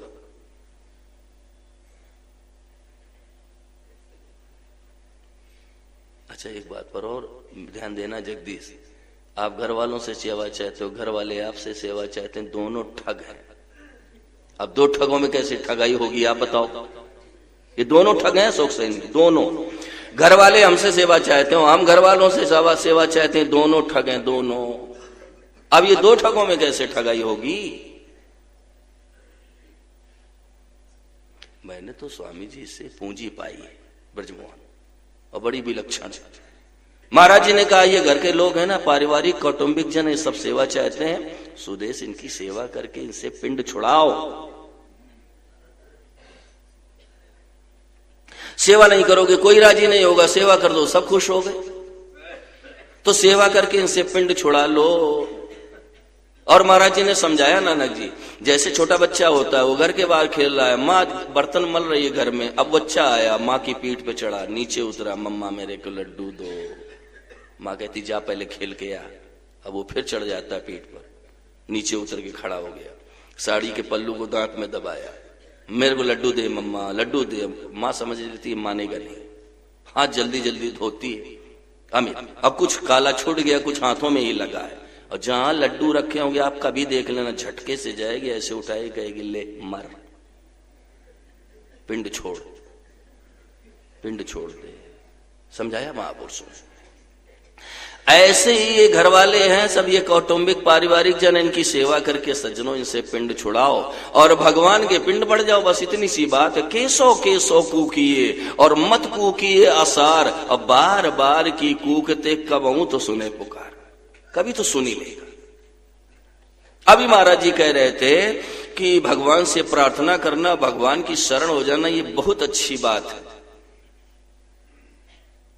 Speaker 1: अच्छा, एक बात पर और ध्यान देना जगदीश, आप घर वालों से सेवा चाहते हो, घर वाले आपसे सेवा चाहते हैं, दोनों ठग हैं। अब दो ठगों में कैसे ठगाई होगी आप बताओ? ये दोनों ठग हैं सुख से, दोनों। घर वाले हमसे सेवा चाहते हो, हम घर वालों से सेवा चाहते हैं, दोनों ठग हैं, दोनों। अब ये दो ठगों में कैसे ठगाई होगी? मैंने तो स्वामी जी से पूंजी पाई है ब्रजमोहन, और बड़ी विलक्षण। महाराज जी ने कहा ये घर के लोग हैं ना, पारिवारिक कौटुंबिक जन, ये सब सेवा चाहते हैं, सुदेश इनकी सेवा करके इनसे पिंड छुड़ाओ। सेवा नहीं करोगे कोई राजी नहीं होगा, सेवा कर दो सब खुश हो गए, तो सेवा करके इनसे पिंड छुड़ा लो। और महाराज जी ने समझाया नानक जी, जैसे छोटा बच्चा होता है, वो घर के बाहर खेल रहा है, माँ बर्तन मल रही है घर में, अब बच्चा आया, माँ की पीठ पे चढ़ा, नीचे उतरा, मम्मा मेरे को लड्डू दो। माँ कहती जा पहले खेल के आ। अब वो फिर चढ़ जाता है पीठ पर, नीचे उतर के खड़ा हो गया, साड़ी के पल्लू को दांत में दबाया, मेरे को लड्डू दे मम्मा, लड्डू दे। माँ समझ लेती है मानेगा नहीं, हाथ जल्दी जल्दी धोती है। अमित, अब कुछ काला छूट गया, कुछ हाथों में ही लगा है, और जहां लड्डू रखे होंगे आप कभी देख लेना, झटके से जाएगी, ऐसे उठाएगी, कहेगी ले मर, पिंड छोड़, पिंड छोड़ दे। समझाया महापुरुषों। ऐसे ही ये घर वाले हैं सब, ये कौटुंबिक पारिवारिक जन, इनकी सेवा करके सज्जनों इनसे पिंड छुड़ाओ और भगवान के पिंड बढ़ जाओ। बस इतनी सी बात है। केसो केसो कूकिए और मत कूकिए आसार, अब बार बार की कूकते कबहू तो सुने पुकार, कभी तो सुनी लेगा। अभी महाराज जी कह रहे थे कि भगवान से प्रार्थना करना, भगवान की शरण हो जाना, ये बहुत अच्छी बात है।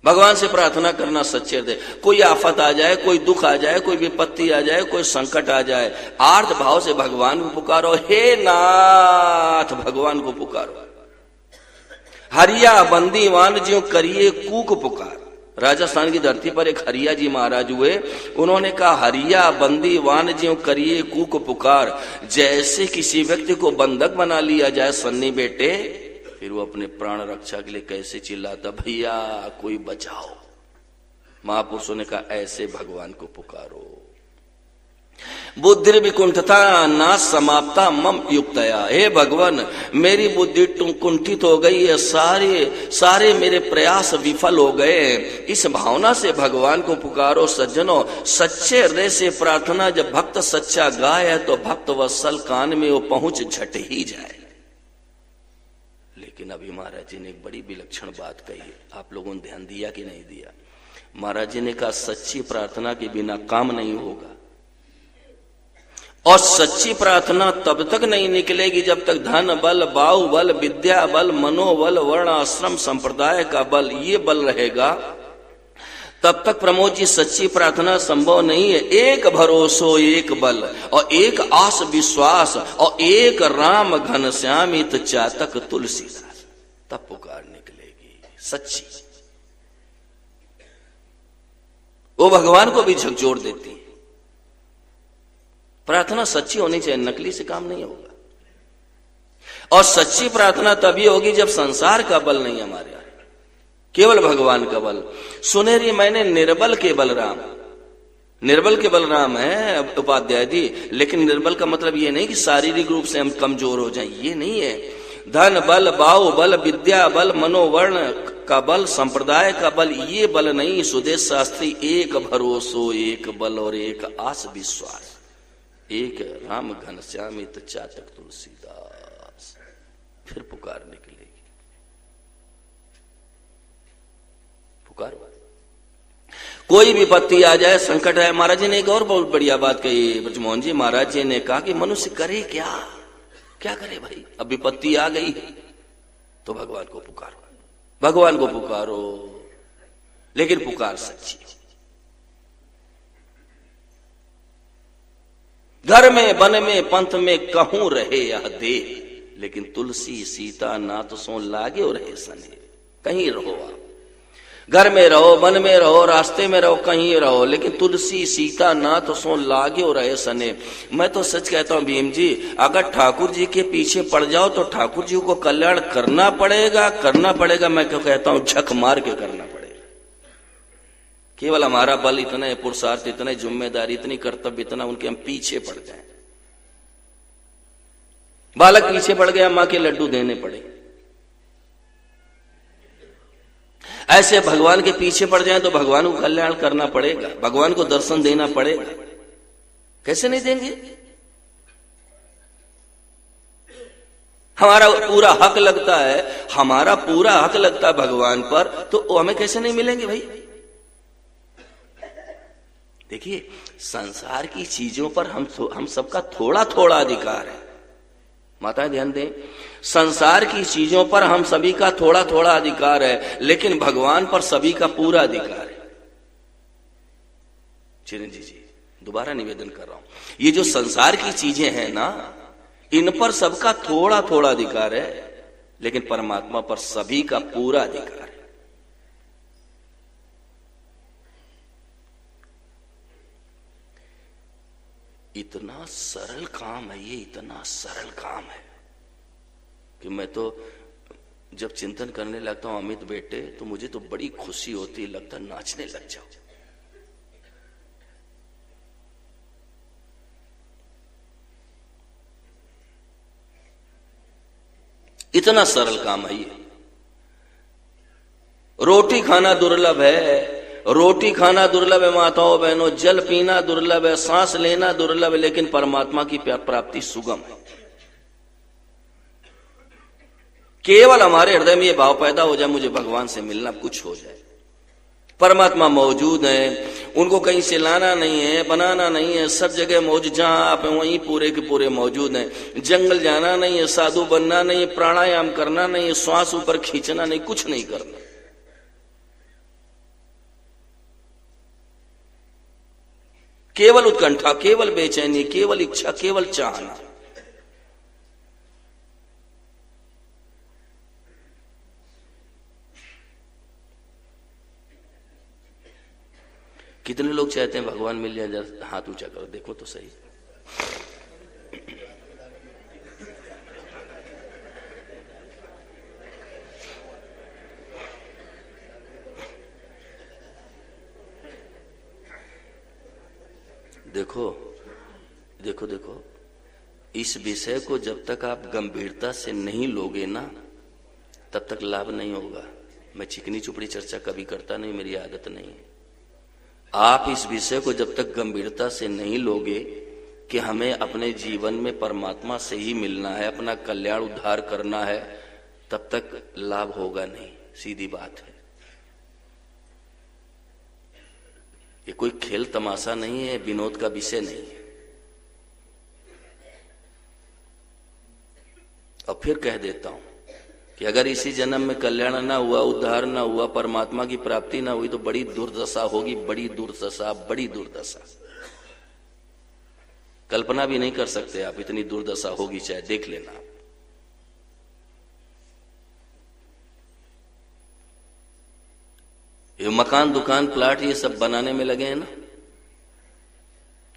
Speaker 1: भगवान से प्रार्थना करना सच्चे हृदय। कोई आफत आ जाए, कोई दुख आ जाए, कोई विपत्ति आ जाए, कोई संकट आ जाए, आर्त भाव से भगवान को पुकारो, हे नाथ भगवान को पुकारो। हरिया बंदीवान ज्यों करिए कूक पुकार। राजस्थान की धरती पर एक हरिया जी महाराज हुए, उन्होंने कहा हरिया बंदीवान ज्यों करिए कूक पुकार। जैसे किसी व्यक्ति को बंधक बना लिया जाए सन्नी बेटे, फिर वो अपने प्राण रक्षा के लिए कैसे चिल्लाता, भैया कोई बचाओ। महापुरुषों ने कहा ऐसे भगवान को पुकारो। बुद्धि विकुंठता ना समाप्ता मम युक्तया। हे भगवान, मेरी बुद्धि कुंठित हो गई है, सारे मेरे प्रयास विफल हो गए। इस भावना से भगवान को पुकारो सज्जनों। सच्चे हृदय से प्रार्थना जब भक्त सच्चा गाय है तो भक्त वत्सल कान में वो पहुंच झट ही जाए। लेकिन अभी महाराज जी ने एक बड़ी विलक्षण बात कही है, आप लोगों ने ध्यान दिया कि नहीं दिया? महाराज जी ने कहा सच्ची प्रार्थना के बिना काम नहीं होगा, और सच्ची प्रार्थना तब तक नहीं निकलेगी जब तक धन बल, बाहु बल, विद्या बल, मनोबल, वर्ण आश्रम संप्रदाय का बल, ये बल रहेगा, तब तक प्रमोद जी सच्ची प्रार्थना संभव नहीं है। एक भरोसो एक बल और एक आस विश्वास और एक राम घनश्यामित चातक तुलसीदास, तब पुकार निकलेगी सच्ची। वो भगवान को भी झकझोर देती है। प्रार्थना सच्ची होनी चाहिए, नकली से काम नहीं होगा। और सच्ची प्रार्थना तभी होगी जब संसार का बल नहीं हमारे, केवल भगवान का बल। सुनेरी मैंने निर्बल के बलराम, निर्बल के बलराम है उपाध्याय जी, लेकिन निर्बल का मतलब ये नहीं कि शारीरिक रूप से हम कमजोर हो जाएं, ये नहीं है। धन बल, बाहु बल, विद्या बल, मनोवर्ण का बल, संप्रदाय का बल, ये बल नहीं। सुदेश शास्त्री एक भरोसो एक बल और एक आस विश्वास, एक राम घनश्यामित चातक तुलसीदास। फिर पुकार निकलेगी, पुकार। कोई विपत्ति आ जाए, संकट है। महाराज जी ने एक और बहुत बढ़िया बात कही ब्रजमोहन जी। महाराज जी ने कहा कि मनुष्य करे क्या, क्या करे भाई? अब विपत्ति आ गई तो भगवान को पुकारो, भगवान को पुकारो, लेकिन पुकार सच्ची। घर में वन में पंथ में कहूं रहे यह दे, लेकिन तुलसी सीता नाथ सो लागे और रहे सने। कहीं रहो आप, घर में रहो, वन में रहो, रास्ते में रहो, कहीं रहो, लेकिन तुलसी सीता नाथ सो लागे और रहे सने। मैं तो सच कहता हूं भीम जी, अगर ठाकुर जी के पीछे पड़ जाओ तो ठाकुर जी को कल्याण करना पड़ेगा, करना पड़ेगा। मैं क्यों कहता हूं, झक मार के करना पड़ेगा। केवल हमारा बल इतना है, पुरुषार्थ इतना है, जिम्मेदारी इतनी, कर्तव्य इतना, उनके हम पीछे पड़ जाएं। बालक पीछे पड़ गया, मां के लड्डू देने पड़े। ऐसे भगवान के पीछे पड़ जाए तो भगवान को कल्याण करना पड़ेगा, भगवान को दर्शन देना पड़ेगा। कैसे नहीं देंगे? हमारा पूरा हक लगता है, हमारा पूरा हक लगता है भगवान पर, तो हमें कैसे नहीं मिलेंगे भाई? देखिए, संसार की चीजों पर हम सबका थोड़ा थोड़ा अधिकार है। माताएं ध्यान दें, संसार की चीजों पर हम सभी का थोड़ा थोड़ा अधिकार है, लेकिन भगवान पर सभी का पूरा अधिकार है। चिरंजीव जी, दोबारा निवेदन कर रहा हूं, ये जो संसार की चीजें हैं ना, इन पर सबका थोड़ा थोड़ा अधिकार है, लेकिन परमात्मा पर सभी का पूरा अधिकार है। इतना सरल काम है ये, इतना सरल काम है कि मैं तो जब चिंतन करने लगता हूं अमित बेटे, तो मुझे तो बड़ी खुशी होती है, लगता नाचने लग जाओ। इतना सरल काम है ये। रोटी खाना दुर्लभ है, रोटी खाना दुर्लभ है माताओं बहनों, जल पीना दुर्लभ है, सांस लेना दुर्लभ है, लेकिन परमात्मा की प्राप्ति सुगम है। केवल हमारे हृदय में ये भाव पैदा हो जाए, मुझे भगवान से मिलना, कुछ हो जाए। परमात्मा मौजूद है, उनको कहीं से लाना नहीं है, बनाना नहीं है, सब जगह मौजूद, जहां आप हैं वहीं पूरे के पूरे मौजूद हैं। जंगल जाना नहीं है, साधु बनना नहीं है, प्राणायाम करना नहीं है, श्वास ऊपर खींचना नहीं, कुछ नहीं करना। केवल उत्कंठा, केवल बेचैनी, केवल इच्छा, केवल चाहना। कितने लोग चाहते हैं भगवान मिल जाए? जरा हाथ ऊंचा करो, देखो तो सही। देखो, देखो देखो, इस विषय को जब तक आप गंभीरता से नहीं लोगे ना, तब तक लाभ नहीं होगा। मैं चिकनी चुपड़ी चर्चा कभी करता नहीं, मेरी आदत नहीं है। आप इस विषय को जब तक गंभीरता से नहीं लोगे कि हमें अपने जीवन में परमात्मा से ही मिलना है, अपना कल्याण उद्धार करना है, तब तक लाभ होगा नहीं। सीधी बात है। ये कोई खेल तमाशा नहीं है, विनोद का विषय नहीं है। और फिर कह देता हूं कि अगर इसी जन्म में कल्याण ना हुआ, उद्धार ना हुआ, परमात्मा की प्राप्ति ना हुई, तो बड़ी दुर्दशा होगी, बड़ी दुर्दशा, बड़ी दुर्दशा। कल्पना भी नहीं कर सकते आप, इतनी दुर्दशा होगी, चाहे देख लेना। ये मकान, दुकान, प्लाट, ये सब बनाने में लगे हैं ना,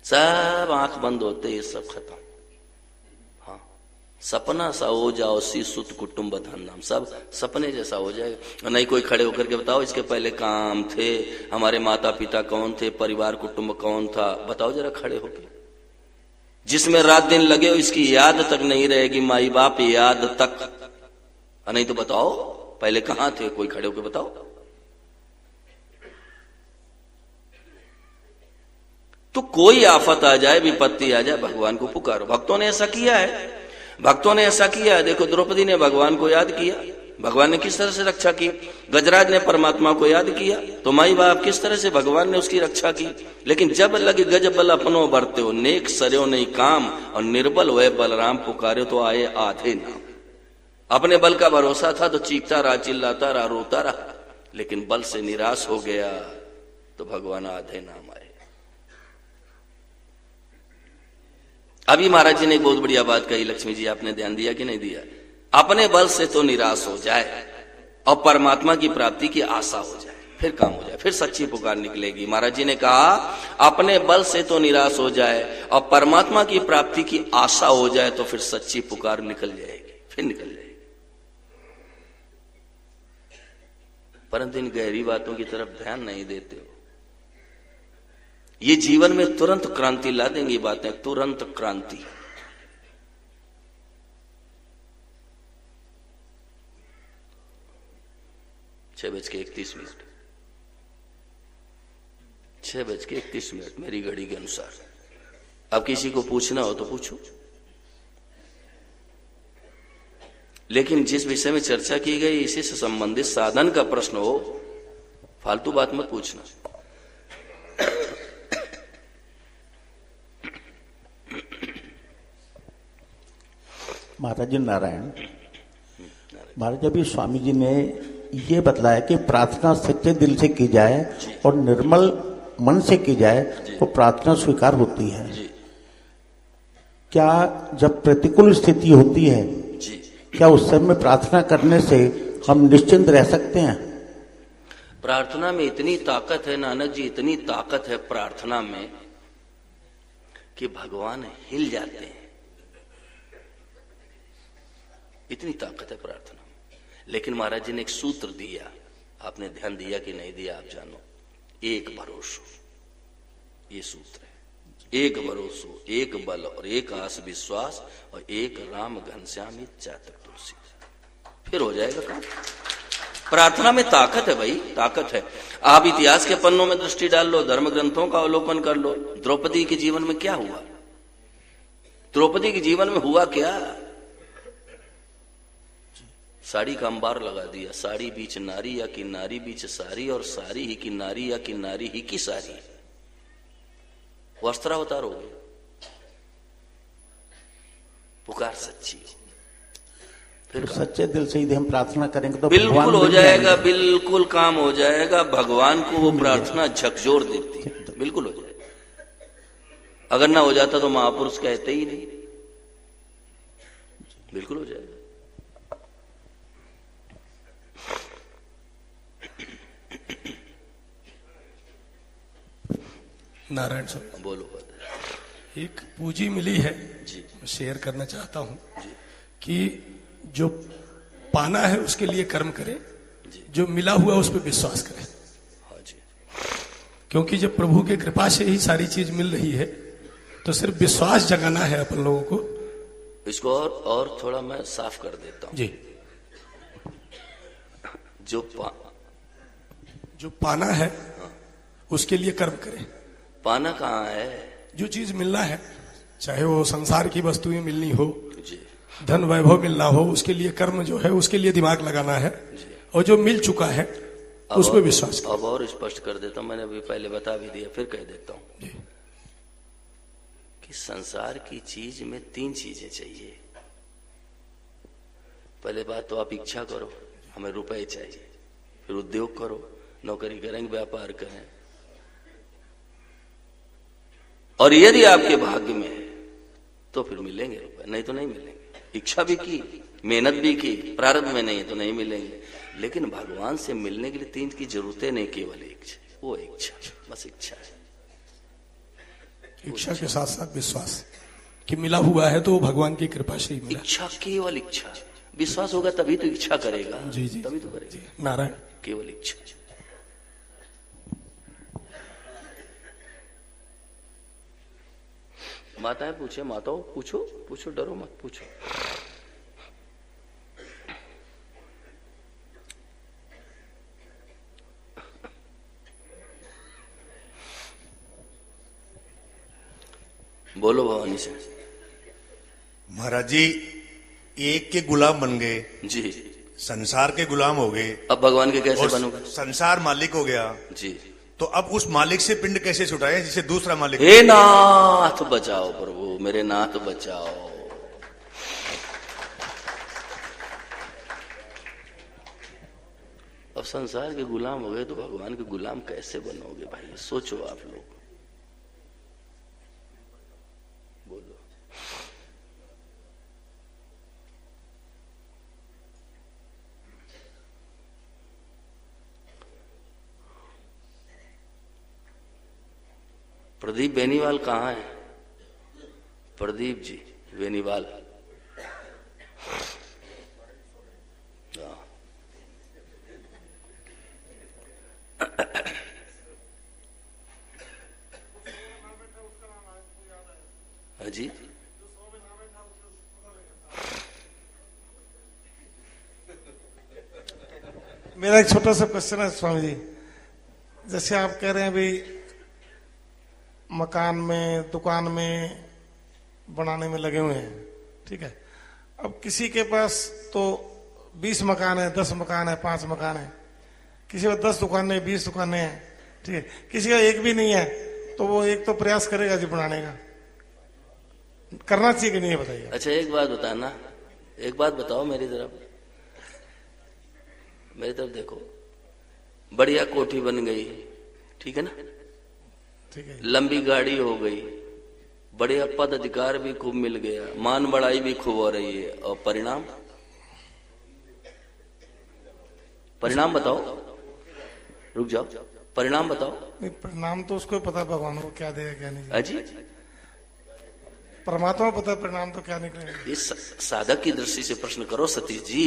Speaker 1: सब आंख बंद होते ये सब खत्म। हाँ, सपना सा हो जाओ, सी सुत कुटुंब धनम, सब सपने जैसा हो जाएगा। नहीं कोई खड़े होकर के बताओ इसके पहले काम थे, हमारे माता पिता कौन थे, परिवार कुटुंब कौन था, बताओ जरा खड़े होकर। जिसमें रात दिन लगे हो, इसकी याद तक नहीं रहेगी, माई बाप याद तक। नहीं तो बताओ पहले कहां थे, कोई खड़े होकर बताओ। तो कोई आफत आ जाए, विपत्ति आ जाए, भगवान को पुकारो। भक्तों ने ऐसा किया है, भक्तों ने ऐसा किया है। देखो द्रौपदी ने भगवान को याद किया, भगवान ने किस तरह से रक्षा की। गजराज ने परमात्मा को याद किया, तो माई बाप किस तरह से भगवान ने उसकी रक्षा की। लेकिन जब लगे गज बल अपनो बरते हो, नेक सरयो नहीं काम, और निर्बल हुए बलराम पुकारे तो आए आधे नाम। अपने बल का भरोसा था तो चीखता रहा, चिल्लाता रहा, रोता रहा, लेकिन बल से निराश हो गया तो भगवान आधे नाम आए। अभी महाराज जी ने एक बहुत बढ़िया बात कही, लक्ष्मी जी आपने ध्यान दिया कि नहीं दिया। अपने बल से तो निराश हो जाए और परमात्मा की प्राप्ति की आशा हो जाए, फिर काम हो जाए, फिर सच्ची पुकार निकलेगी। महाराज जी ने कहा अपने बल से तो निराश हो जाए और परमात्मा की प्राप्ति की आशा हो जाए, तो फिर सच्ची पुकार निकल जाएगी, फिर निकल जाएगी। परंतु इन गहरी बातों की तरफ ध्यान नहीं देते हो। ये जीवन में तुरंत क्रांति ला देंगी बातें, तुरंत क्रांति। छह बज के 31 मिनट मेरी घड़ी के अनुसार। अब किसी को पूछना हो तो पूछो, लेकिन जिस विषय में चर्चा की गई इसी से संबंधित साधन का प्रश्न हो, फालतू बात मत पूछना।
Speaker 2: महाराज जी नारायण। महाराज अभी स्वामी जी ने ये बतलाया कि प्रार्थना सच्चे दिल से की जाए और निर्मल मन से की जाए तो प्रार्थना स्वीकार होती है। क्या जब प्रतिकूल स्थिति होती है, क्या उस समय प्रार्थना करने से हम निश्चिंत रह सकते हैं?
Speaker 1: प्रार्थना में इतनी ताकत है नानक जी, इतनी ताकत है प्रार्थना में कि भगवान हिल जाते हैं, इतनी ताकत है प्रार्थना में। लेकिन महाराज जी ने एक सूत्र दिया, आपने ध्यान दिया कि नहीं दिया आप जानो। एक भरोसो, ये सूत्र है। एक भरोसो, एक बल और एक आस विश्वास और एक राम घनश्याम चातक तुलसी, फिर हो जाएगा काम। प्रार्थना में ताकत है भाई, ताकत है। आप इतिहास के पन्नों में दृष्टि डाल लो, धर्म ग्रंथों का अवलोकन कर लो। द्रौपदी के जीवन में क्या हुआ, द्रौपदी के जीवन में हुआ क्या? साड़ी का अंबार लगा दिया, साड़ी बीच नारी या कि नारी बीच साड़ी, और साड़ी ही की नारी या कि नारी ही की साड़ी, वस्त्रावतार हो गए। पुकार सच्ची हो, फिर
Speaker 2: तो सच्चे दिल से यदि हम प्रार्थना करेंगे तो
Speaker 1: बिल्कुल हो जाएगा, बिल्कुल काम हो जाएगा। भगवान को वो प्रार्थना झकझोर देती है, बिल्कुल हो जाएगा। अगर ना हो जाता तो महापुरुष कहते ही नहीं, बिल्कुल हो जाएगा।
Speaker 3: नारायण सर
Speaker 1: बोलो।
Speaker 3: एक पूंजी मिली है
Speaker 1: जी,
Speaker 3: शेयर करना चाहता हूं कि जो पाना है उसके लिए कर्म करे, जो मिला हुआ उस पर विश्वास करे।
Speaker 1: हाँ जी।
Speaker 3: क्योंकि जब प्रभु के कृपा से ही सारी चीज मिल रही है तो सिर्फ विश्वास जगाना है अपन लोगों को।
Speaker 1: इसको और थोड़ा मैं साफ कर देता हूं
Speaker 3: जी। जो पाना है उसके लिए कर्म करें।
Speaker 1: पाना कहाँ है?
Speaker 3: जो चीज मिलना है, चाहे वो संसार की वस्तुएं मिलनी हो,
Speaker 1: जी
Speaker 3: धन वैभव मिलना हो, उसके लिए कर्म जो है उसके लिए दिमाग लगाना है। और जो मिल चुका है उस पर विश्वास करें।
Speaker 1: अब और स्पष्ट कर देता हूं, मैंने अभी पहले बता भी दिया, फिर कह देता हूं कि संसार की चीज में 3 चीजें चाहिए। पहले बात तो आप इच्छा करो, हमें रुपए चाहिए, फिर उद्योग करो, नौकरी करेंगे, व्यापार करें, और यदि आपके भाग्य में है तो फिर मिलेंगे रुपए, नहीं तो नहीं मिलेंगे। इच्छा भी की, मेहनत भी की, प्रारब्ध में नहीं तो नहीं मिलेंगे। लेकिन भगवान से मिलने के लिए 3 की जरूरतें नहीं, केवल एक, वो इच्छा, बस इच्छा है।
Speaker 3: इच्छा के साथ साथ विश्वास कि मिला हुआ है तो भगवान की कृपा से ही मिला।
Speaker 1: इच्छा, केवल इच्छा। विश्वास होगा तभी तो इच्छा करेगा।
Speaker 3: जी जी,
Speaker 1: तभी तो करेगा।
Speaker 3: नारायण।
Speaker 1: केवल इच्छा। माताएं पूछे, माताओं पूछो, पूछो, डरो मत, पूछो। बोलो भवानी से।
Speaker 4: महाराज जी, एक के गुलाम बन गए
Speaker 1: जी,
Speaker 4: संसार के गुलाम हो गए,
Speaker 1: अब भगवान के कैसे
Speaker 4: और
Speaker 1: बनोगे?
Speaker 4: संसार मालिक हो गया
Speaker 1: जी,
Speaker 4: तो अब उस मालिक से पिंड कैसे छुटाए जिसे दूसरा मालिक?
Speaker 1: हे नाथ बचाओ प्रभु, मेरे नाथ बचाओ। अब संसार के गुलाम हो गए तो भगवान के गुलाम कैसे बनोगे भाई? सोचो आप लोग, बोलो। प्रदीप बेनीवाल कहाँ है? प्रदीप जी बेनीवाल, जी।
Speaker 5: मेरा एक छोटा सा क्वेश्चन है स्वामी जी। जैसे आप कह रहे हैं भाई मकान में, दुकान में बनाने में लगे हुए हैं, ठीक है। अब किसी के पास तो 20 मकान है, 10 मकान है, 5 मकान है, किसी को 10 दुकानें, 20 दुकानें हैं, ठीक है। किसी का एक भी नहीं है तो वो एक तो प्रयास करेगा जी बनाने का। करना चाहिए कि नहीं, बताइए।
Speaker 1: अच्छा एक बात बताना, एक बात बताओ मेरी तरफ, मेरी तरफ देखो। बढ़िया कोठी बन गई, ठीक है ना,
Speaker 5: ठीक है।
Speaker 1: लंबी गाड़ी हो गई, बढ़िया पद अधिकार भी खूब मिल गया, मान बढ़ाई भी खूब हो रही है, और परिणाम, परिणाम बताओ, रुक जाओ, परिणाम बताओ।
Speaker 5: नहीं, परिणाम तो उसको पता, भगवान को क्या देगा क्या नहीं।
Speaker 1: अजी
Speaker 5: परमात्मा को पता परिणाम तो क्या निकलेगा।
Speaker 1: ये साधक की दृष्टि से प्रश्न करो सतीश जी,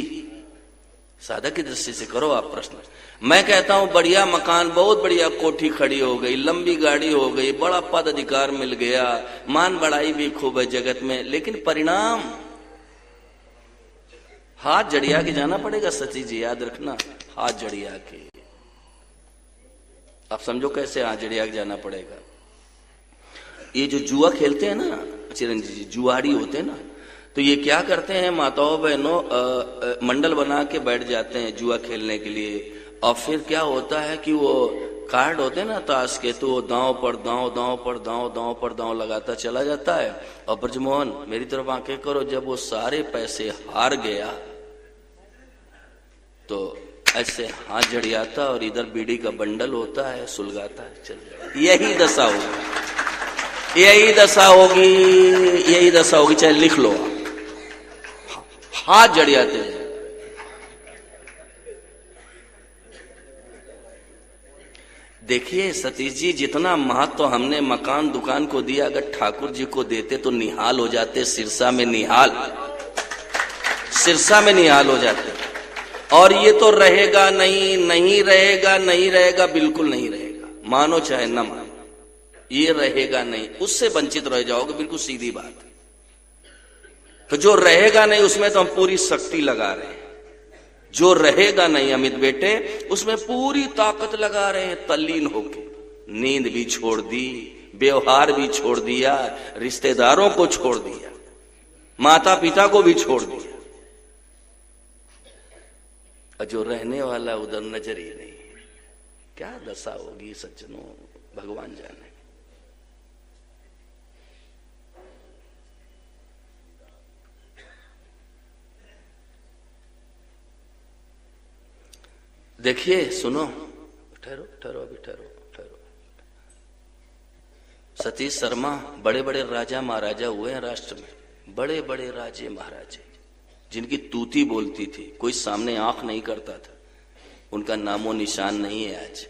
Speaker 1: साधक की दृष्टि से करो आप प्रश्न। मैं कहता हूं बढ़िया मकान, बहुत बढ़िया कोठी खड़ी हो गई, लंबी गाड़ी हो गई, बड़ा पद अधिकार मिल गया, मान बढ़ाई भी खूब है जगत में, लेकिन परिणाम हाथ जड़िया के जाना पड़ेगा सतीश जी, याद रखना, हाथ जड़िया के। आप समझो कैसे हाथ जड़िया के जाना पड़ेगा। ये जो जुआ खेलते हैं ना चिरंजीवी जी, जुआड़ी होते हैं ना, तो ये क्या करते हैं माताओं बहनों, मंडल बना के बैठ जाते हैं जुआ खेलने के लिए, और फिर क्या होता है कि वो कार्ड होते हैं ना ताश के, तो वो दांव पर दांव, दांव पर दांव, दांव पर दांव लगाता चला जाता है। और ब्रजमोहन मेरी तरफ आंखें करो, जब वो सारे पैसे हार गया तो ऐसे हाथ जड़ियाता और इधर बीड़ी का बंडल होता है, सुलगाता है, चल जाए। यही दशा होगी, यही दशा होगी, यही दशा होगी, चाहे लिख लो, हाथ जड़ियाते हैं। देखिए सतीश जी, जितना महत्व हमने मकान दुकान को दिया, अगर ठाकुर जी को देते तो निहाल हो जाते, सिरसा में निहाल, सिरसा में निहाल हो जाते। और ये तो रहेगा नहीं, नहीं रहेगा, नहीं रहेगा, बिल्कुल नहीं रहेगा, मानो चाहे न मानो। ये रहेगा नहीं, उससे वंचित रह जाओगे, बिल्कुल सीधी बात। तो जो रहेगा नहीं उसमें तो हम पूरी शक्ति लगा रहे हैं, जो रहेगा नहीं अमित बेटे उसमें पूरी ताकत लगा रहे हैं, तल्लीन होके। नींद भी छोड़ दी, व्यवहार भी छोड़ दिया, रिश्तेदारों को छोड़ दिया, माता पिता को भी छोड़ दिया, और जो रहने वाला उधर नजर ही नहीं। क्या दशा होगी सज्जनों, भगवान जाने। देखिए, सुनो, ठहरो ठहरो, अभी ठहरो ठहरो। सतीश शर्मा बड़े बड़े राजा महाराजा हुए हैं राष्ट्र में, बड़े बड़े राजे महाराजे जिनकी तूती बोलती थी, कोई सामने आंख नहीं करता था, उनका नामो निशान नहीं है आज,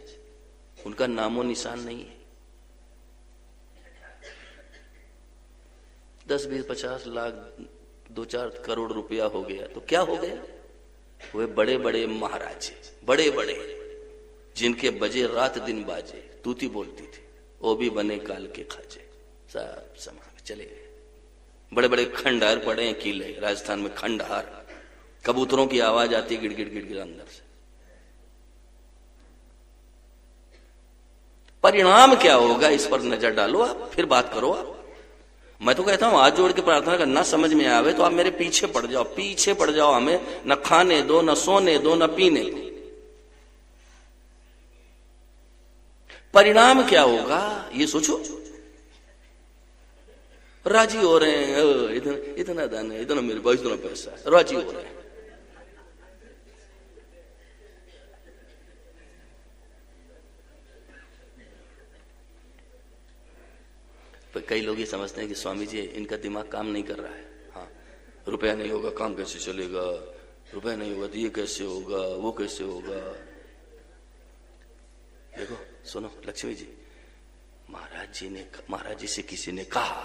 Speaker 1: उनका नामो निशान नहीं है। 10, 20, 50 लाख 2-4 करोड़ रुपया हो गया तो क्या हो गया? वे बड़े बड़े महाराजे, बड़े बड़े जिनके बजे रात दिन बाजे, तूती बोलती थी, वो भी बने काल के खाजे, सब समा चले गए। बड़े बड़े खंडहर पड़े हैं, किले राजस्थान में, खंडहर, कबूतरों की आवाज आती है गिड़गिड़ गिड़गिड़ अंदर से। परिणाम क्या होगा इस पर नजर डालो आप, फिर बात करो आप। मैं तो कहता हूं हाथ जोड़ के प्रार्थना करना, समझ में आवे तो आप मेरे पीछे पड़ जाओ, पीछे पड़ जाओ, हमें न खाने दो, न सोने दो, न पीने दो। परिणाम क्या होगा ये सोचो। राजी हो रहे हैं, इतना दान है, इतना मेरे पास इतना पैसा है, राजी हो रहे हैं। तो कई लोग ये समझते हैं कि स्वामी जी इनका दिमाग काम नहीं कर रहा है। हाँ, रुपया नहीं होगा काम कैसे चलेगा, रुपया नहीं होगा तो ये कैसे होगा, वो कैसे होगा। देखो सुनो लक्ष्मी जी, महाराज जी से किसी ने कहा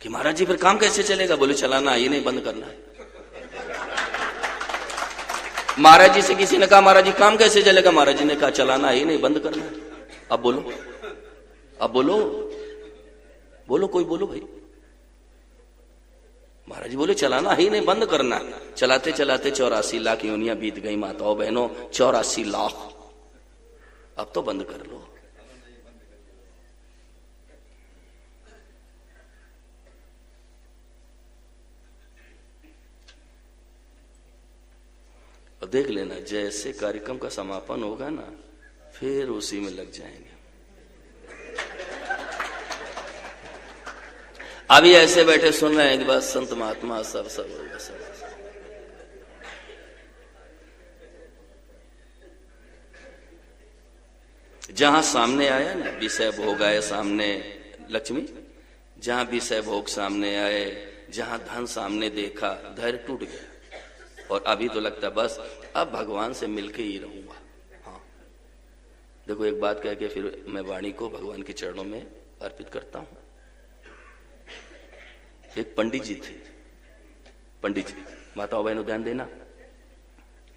Speaker 1: कि महाराज जी फिर काम कैसे चलेगा? बोले चलाना ये नहीं बंद करना है। महाराज जी से किसी ने कहा महाराज जी काम कैसे चलेगा? महाराज जी ने कहा चलाना ये नहीं बंद करना है। अब बोलो, अब बोलो, बोलो कोई बोलो भाई। महाराज जी बोले चलाना ही नहीं बंद करना। चलाते चलाते 84 लाख योनियां बीत गई माताओं बहनों, 84 लाख। अब तो बंद कर लो। और देख लेना जैसे कार्यक्रम का समापन होगा ना, फिर उसी में लग जाएंगे। अभी ऐसे बैठे सुन रहे हैं कि बस संत महात्मा सब होगा सब। जहां सामने आया ना विषय भोग आए सामने, लक्ष्मी, जहां विषय भोग सामने आए, जहां धन सामने देखा, धैर्य टूट गया। और अभी तो लगता है बस अब भगवान से मिलके ही रहूंगा। हाँ देखो, एक बात कह के फिर मैं वाणी को भगवान के चरणों में अर्पित करता हूं। एक पंडित जी थे, पंडित जी, माताओं बहनों ध्यान देना,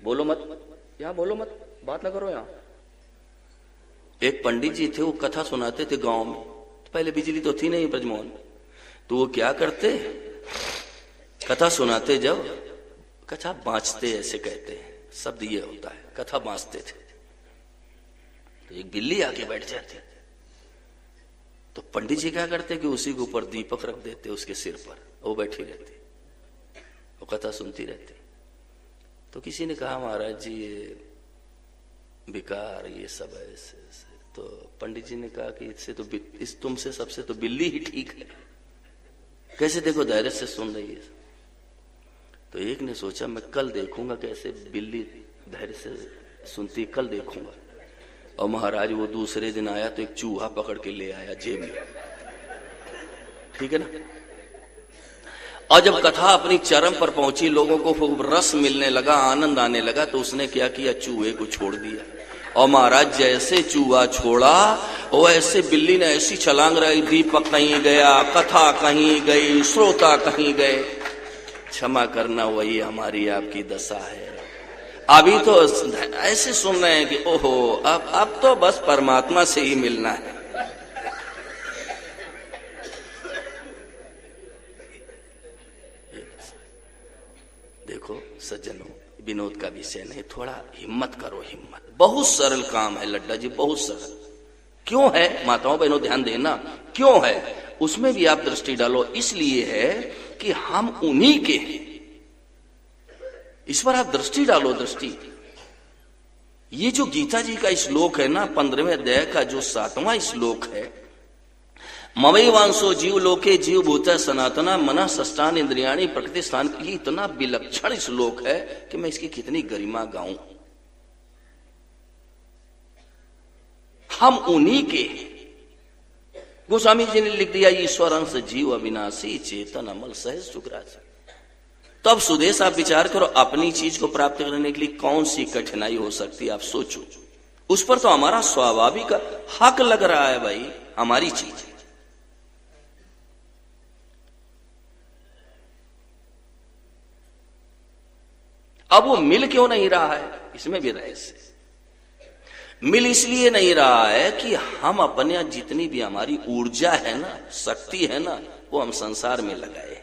Speaker 1: बोलो मत, यहां बोलो मत, बात ना करो यहां। एक पंडित जी थे, वो कथा सुनाते थे गांव में। तो पहले बिजली तो थी नहीं ब्रजमोहन, तो वो क्या करते, कथा सुनाते, जब कथा बांचते, ऐसे कहते हैं, शब्द ये होता है, कथा बांचते थे, तो एक बिल्ली आके बैठ जाती। तो पंडित जी क्या करते कि उसी के ऊपर दीपक रख देते, उसके सिर पर, वो बैठी रहती, वो कथा सुनती रहती। तो किसी ने कहा महाराज जी ये विकार ये सब है ऐसे। तो पंडित जी ने कहा कि इससे तो इस तुमसे सबसे तो बिल्ली ही ठीक है, कैसे देखो धैर्य से सुन रही है। तो एक ने सोचा मैं कल देखूंगा कैसे बिल्ली धैर्य से सुनती, कल देखूंगा। और महाराज वो दूसरे दिन आया तो एक चूहा पकड़ के ले आया जेब में, ठीक है ना। और जब कथा अपनी चरम पर पहुंची, लोगों को खूब रस मिलने लगा, आनंद आने लगा, तो उसने क्या किया, चूहे को छोड़ दिया। और महाराज जैसे चूहा छोड़ा, वो ऐसे बिल्ली ने ऐसी छलांग रही, दीपक कहीं गया, कथा कहीं गई, श्रोता कहीं गए। क्षमा करना, वही हमारी आपकी दशा है। अभी तो ऐसे सुन रहे हैं कि ओहो अब तो बस परमात्मा से ही मिलना है। देखो सज्जनों, विनोद का विषय नहीं, थोड़ा हिम्मत करो, हिम्मत। बहुत सरल काम है लड्डा जी, बहुत सरल। क्यों है माताओं बहनों, ध्यान देना, क्यों है उसमें भी आप दृष्टि डालो। इसलिए है कि हम उन्हीं के हैं, इस पर आप दृष्टि डालो, दृष्टि। ये जो गीता जी का श्लोक है ना, 15वें अध्याय का जो 7वां श्लोक है, मवैवांसो जीव लोके जीव भूत सनातना मना सष्टान इंद्रियाणी प्रकृति स्थान, ये इतना विलक्षण श्लोक है कि मैं इसकी कितनी गरिमा गाऊं। हम उन्हीं के, गोस्वामी जी ने लिख दिया, ईश्वर अंश जीव अविनाशी चेतन अमल सहज सुखराज। तब सुदेश आप विचार करो, अपनी चीज को प्राप्त करने के लिए कौन सी कठिनाई हो सकती है, आप सोचो। उस पर तो हमारा स्वाभाविक हक लग रहा है भाई, हमारी चीज। अब वो मिल क्यों नहीं रहा है, इसमें भी रहस्य। मिल इसलिए नहीं रहा है कि हम अपने जितनी भी हमारी ऊर्जा है ना, शक्ति है ना, वो हम संसार में लगाए।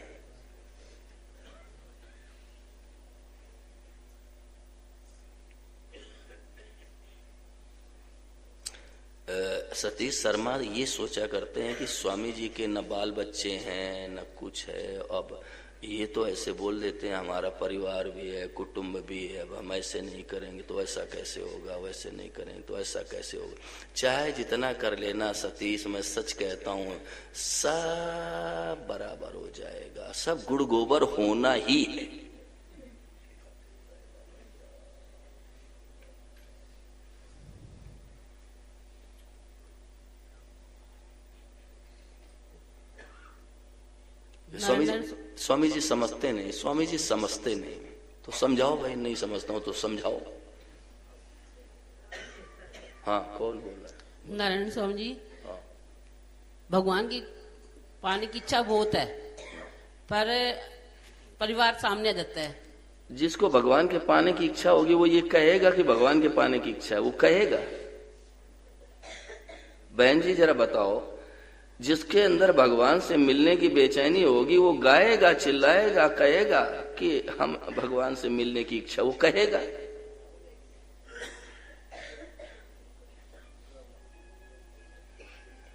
Speaker 1: सतीश शर्मा ये सोचा करते हैं कि स्वामी जी के न बाल बच्चे हैं न कुछ है, अब ये तो ऐसे बोल देते हैं हमारा परिवार भी है, कुटुंब भी है, अब हम ऐसे नहीं करेंगे तो ऐसा कैसे होगा, वैसे नहीं करेंगे तो ऐसा कैसे होगा। चाहे जितना कर लेना सतीश, मैं सच कहता हूं सब बराबर हो जाएगा, सब गुड़ गोबर होना ही है। स्वामी जी समझते नहीं, स्वामी जी समझते नहीं, तो समझाओ भाई, नहीं समझता हूं तो समझाओ। हाँ, कौन बोल रहा है?
Speaker 6: नारायण स्वामी जी, भगवान की पाने की इच्छा बहुत है, पर परिवार सामने आ जाता है।
Speaker 1: जिसको भगवान के पाने की इच्छा होगी वो ये कहेगा कि भगवान के पाने की इच्छा है, वो कहेगा। बहन जी जरा बताओ, जिसके अंदर भगवान से मिलने की बेचैनी होगी वो गाएगा, चिल्लाएगा, कहेगा कि हम भगवान से मिलने की इच्छा, वो कहेगा।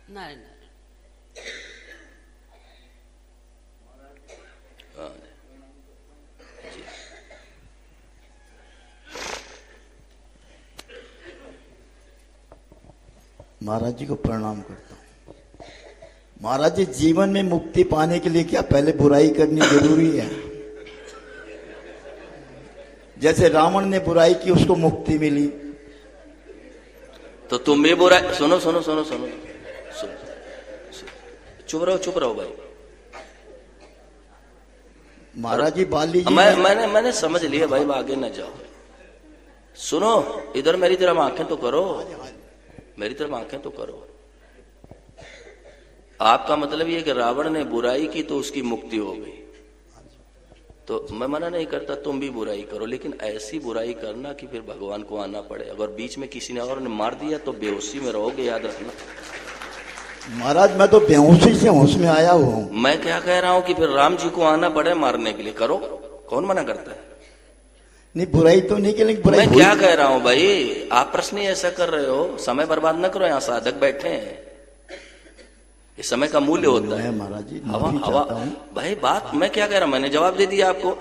Speaker 6: नारायण
Speaker 7: महाराज जी को प्रणाम करता हूँ। महाराज जी, जीवन में मुक्ति पाने के लिए क्या पहले बुराई करनी जरूरी है? जैसे रावण ने बुराई की, उसको मुक्ति मिली,
Speaker 1: तो तुम भी बुराई, सुनो सुनो सुनो सुनो, चुप रहो भाई।
Speaker 7: महाराज जी बाली जी
Speaker 1: मैंने समझ लिया भाई, आगे न जाओ। सुनो, इधर मेरी तरफ आंखें तो करो, मेरी तरफ आंखें तो करो। आपका मतलब ये कि रावण ने बुराई की तो उसकी मुक्ति हो गई, तो मैं मना नहीं करता तुम भी बुराई करो, लेकिन ऐसी बुराई करना कि फिर भगवान को आना पड़े। अगर बीच में किसी ने और ने मार दिया तो बेहोशी में रहोगे, याद रखना।
Speaker 7: महाराज मैं तो बेहोशी से होश में आया हुआ हूँ।
Speaker 1: मैं क्या कह रहा हूं कि फिर राम जी को आना पड़े मारने के लिए, करो, कौन मना करता है?
Speaker 7: नहीं, बुराई तो नहीं करेंगे, बुराई।
Speaker 1: मैं क्या कह रहा हूं भाई, आप प्रश्न ही ऐसा कर रहे हो, समय बर्बाद न करो, यहाँ साधक बैठे हैं, इस समय का मूल्य होता है।
Speaker 7: महाराज जी
Speaker 1: हवा भाई, बात मैं क्या कह रहा हूं, मैंने जवाब दे दिया आपको।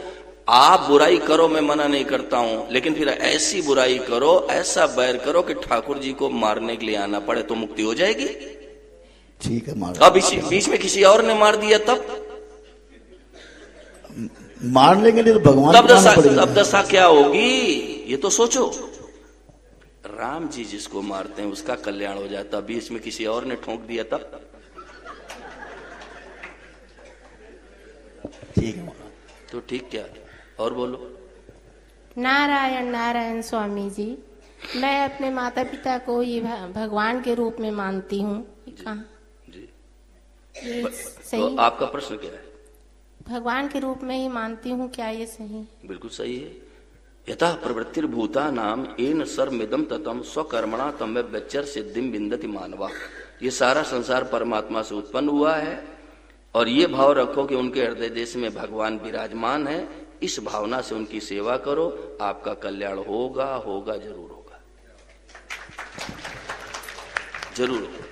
Speaker 1: आप बुराई करो, मैं मना नहीं करता हूं, लेकिन फिर ऐसी बुराई करो, ऐसा बैर करो कि ठाकुर जी को मारने के लिए आना पड़े, तो मुक्ति हो जाएगी।
Speaker 7: ठीक है महाराज।
Speaker 1: अब बीच में किसी और ने मार दिया तब
Speaker 7: मारने के लिए तो भगवान
Speaker 1: तब दशा क्या होगी, ये तो सोचो। राम जी जिसको मारते हैं उसका कल्याण हो जाता, बीच में किसी और ने ठोक दिया तब।
Speaker 7: ठीक है
Speaker 1: तो ठीक, क्या और बोलो।
Speaker 8: नारायण नारायण स्वामी जी, मैं अपने माता पिता को ये भगवान के रूप में मानती हूँ। कहाँ
Speaker 1: जी,
Speaker 8: ये सही?
Speaker 1: तो आपका प्रश्न क्या है?
Speaker 8: भगवान के रूप में ही मानती हूँ, क्या ये सही?
Speaker 1: बिल्कुल सही है। यथा प्रवृत्तिर्भूता नाम एन सर्वमिदं ततम स्वकर्मणा तम व्यचर सिद्धिम विन्दति मानवा। ये सारा संसार परमात्मा से उत्पन्न हुआ है, और ये भाव रखो कि उनके हृदय देश में भगवान विराजमान है, इस भावना से उनकी सेवा करो, आपका कल्याण होगा, होगा, जरूर होगा, जरूर होगा।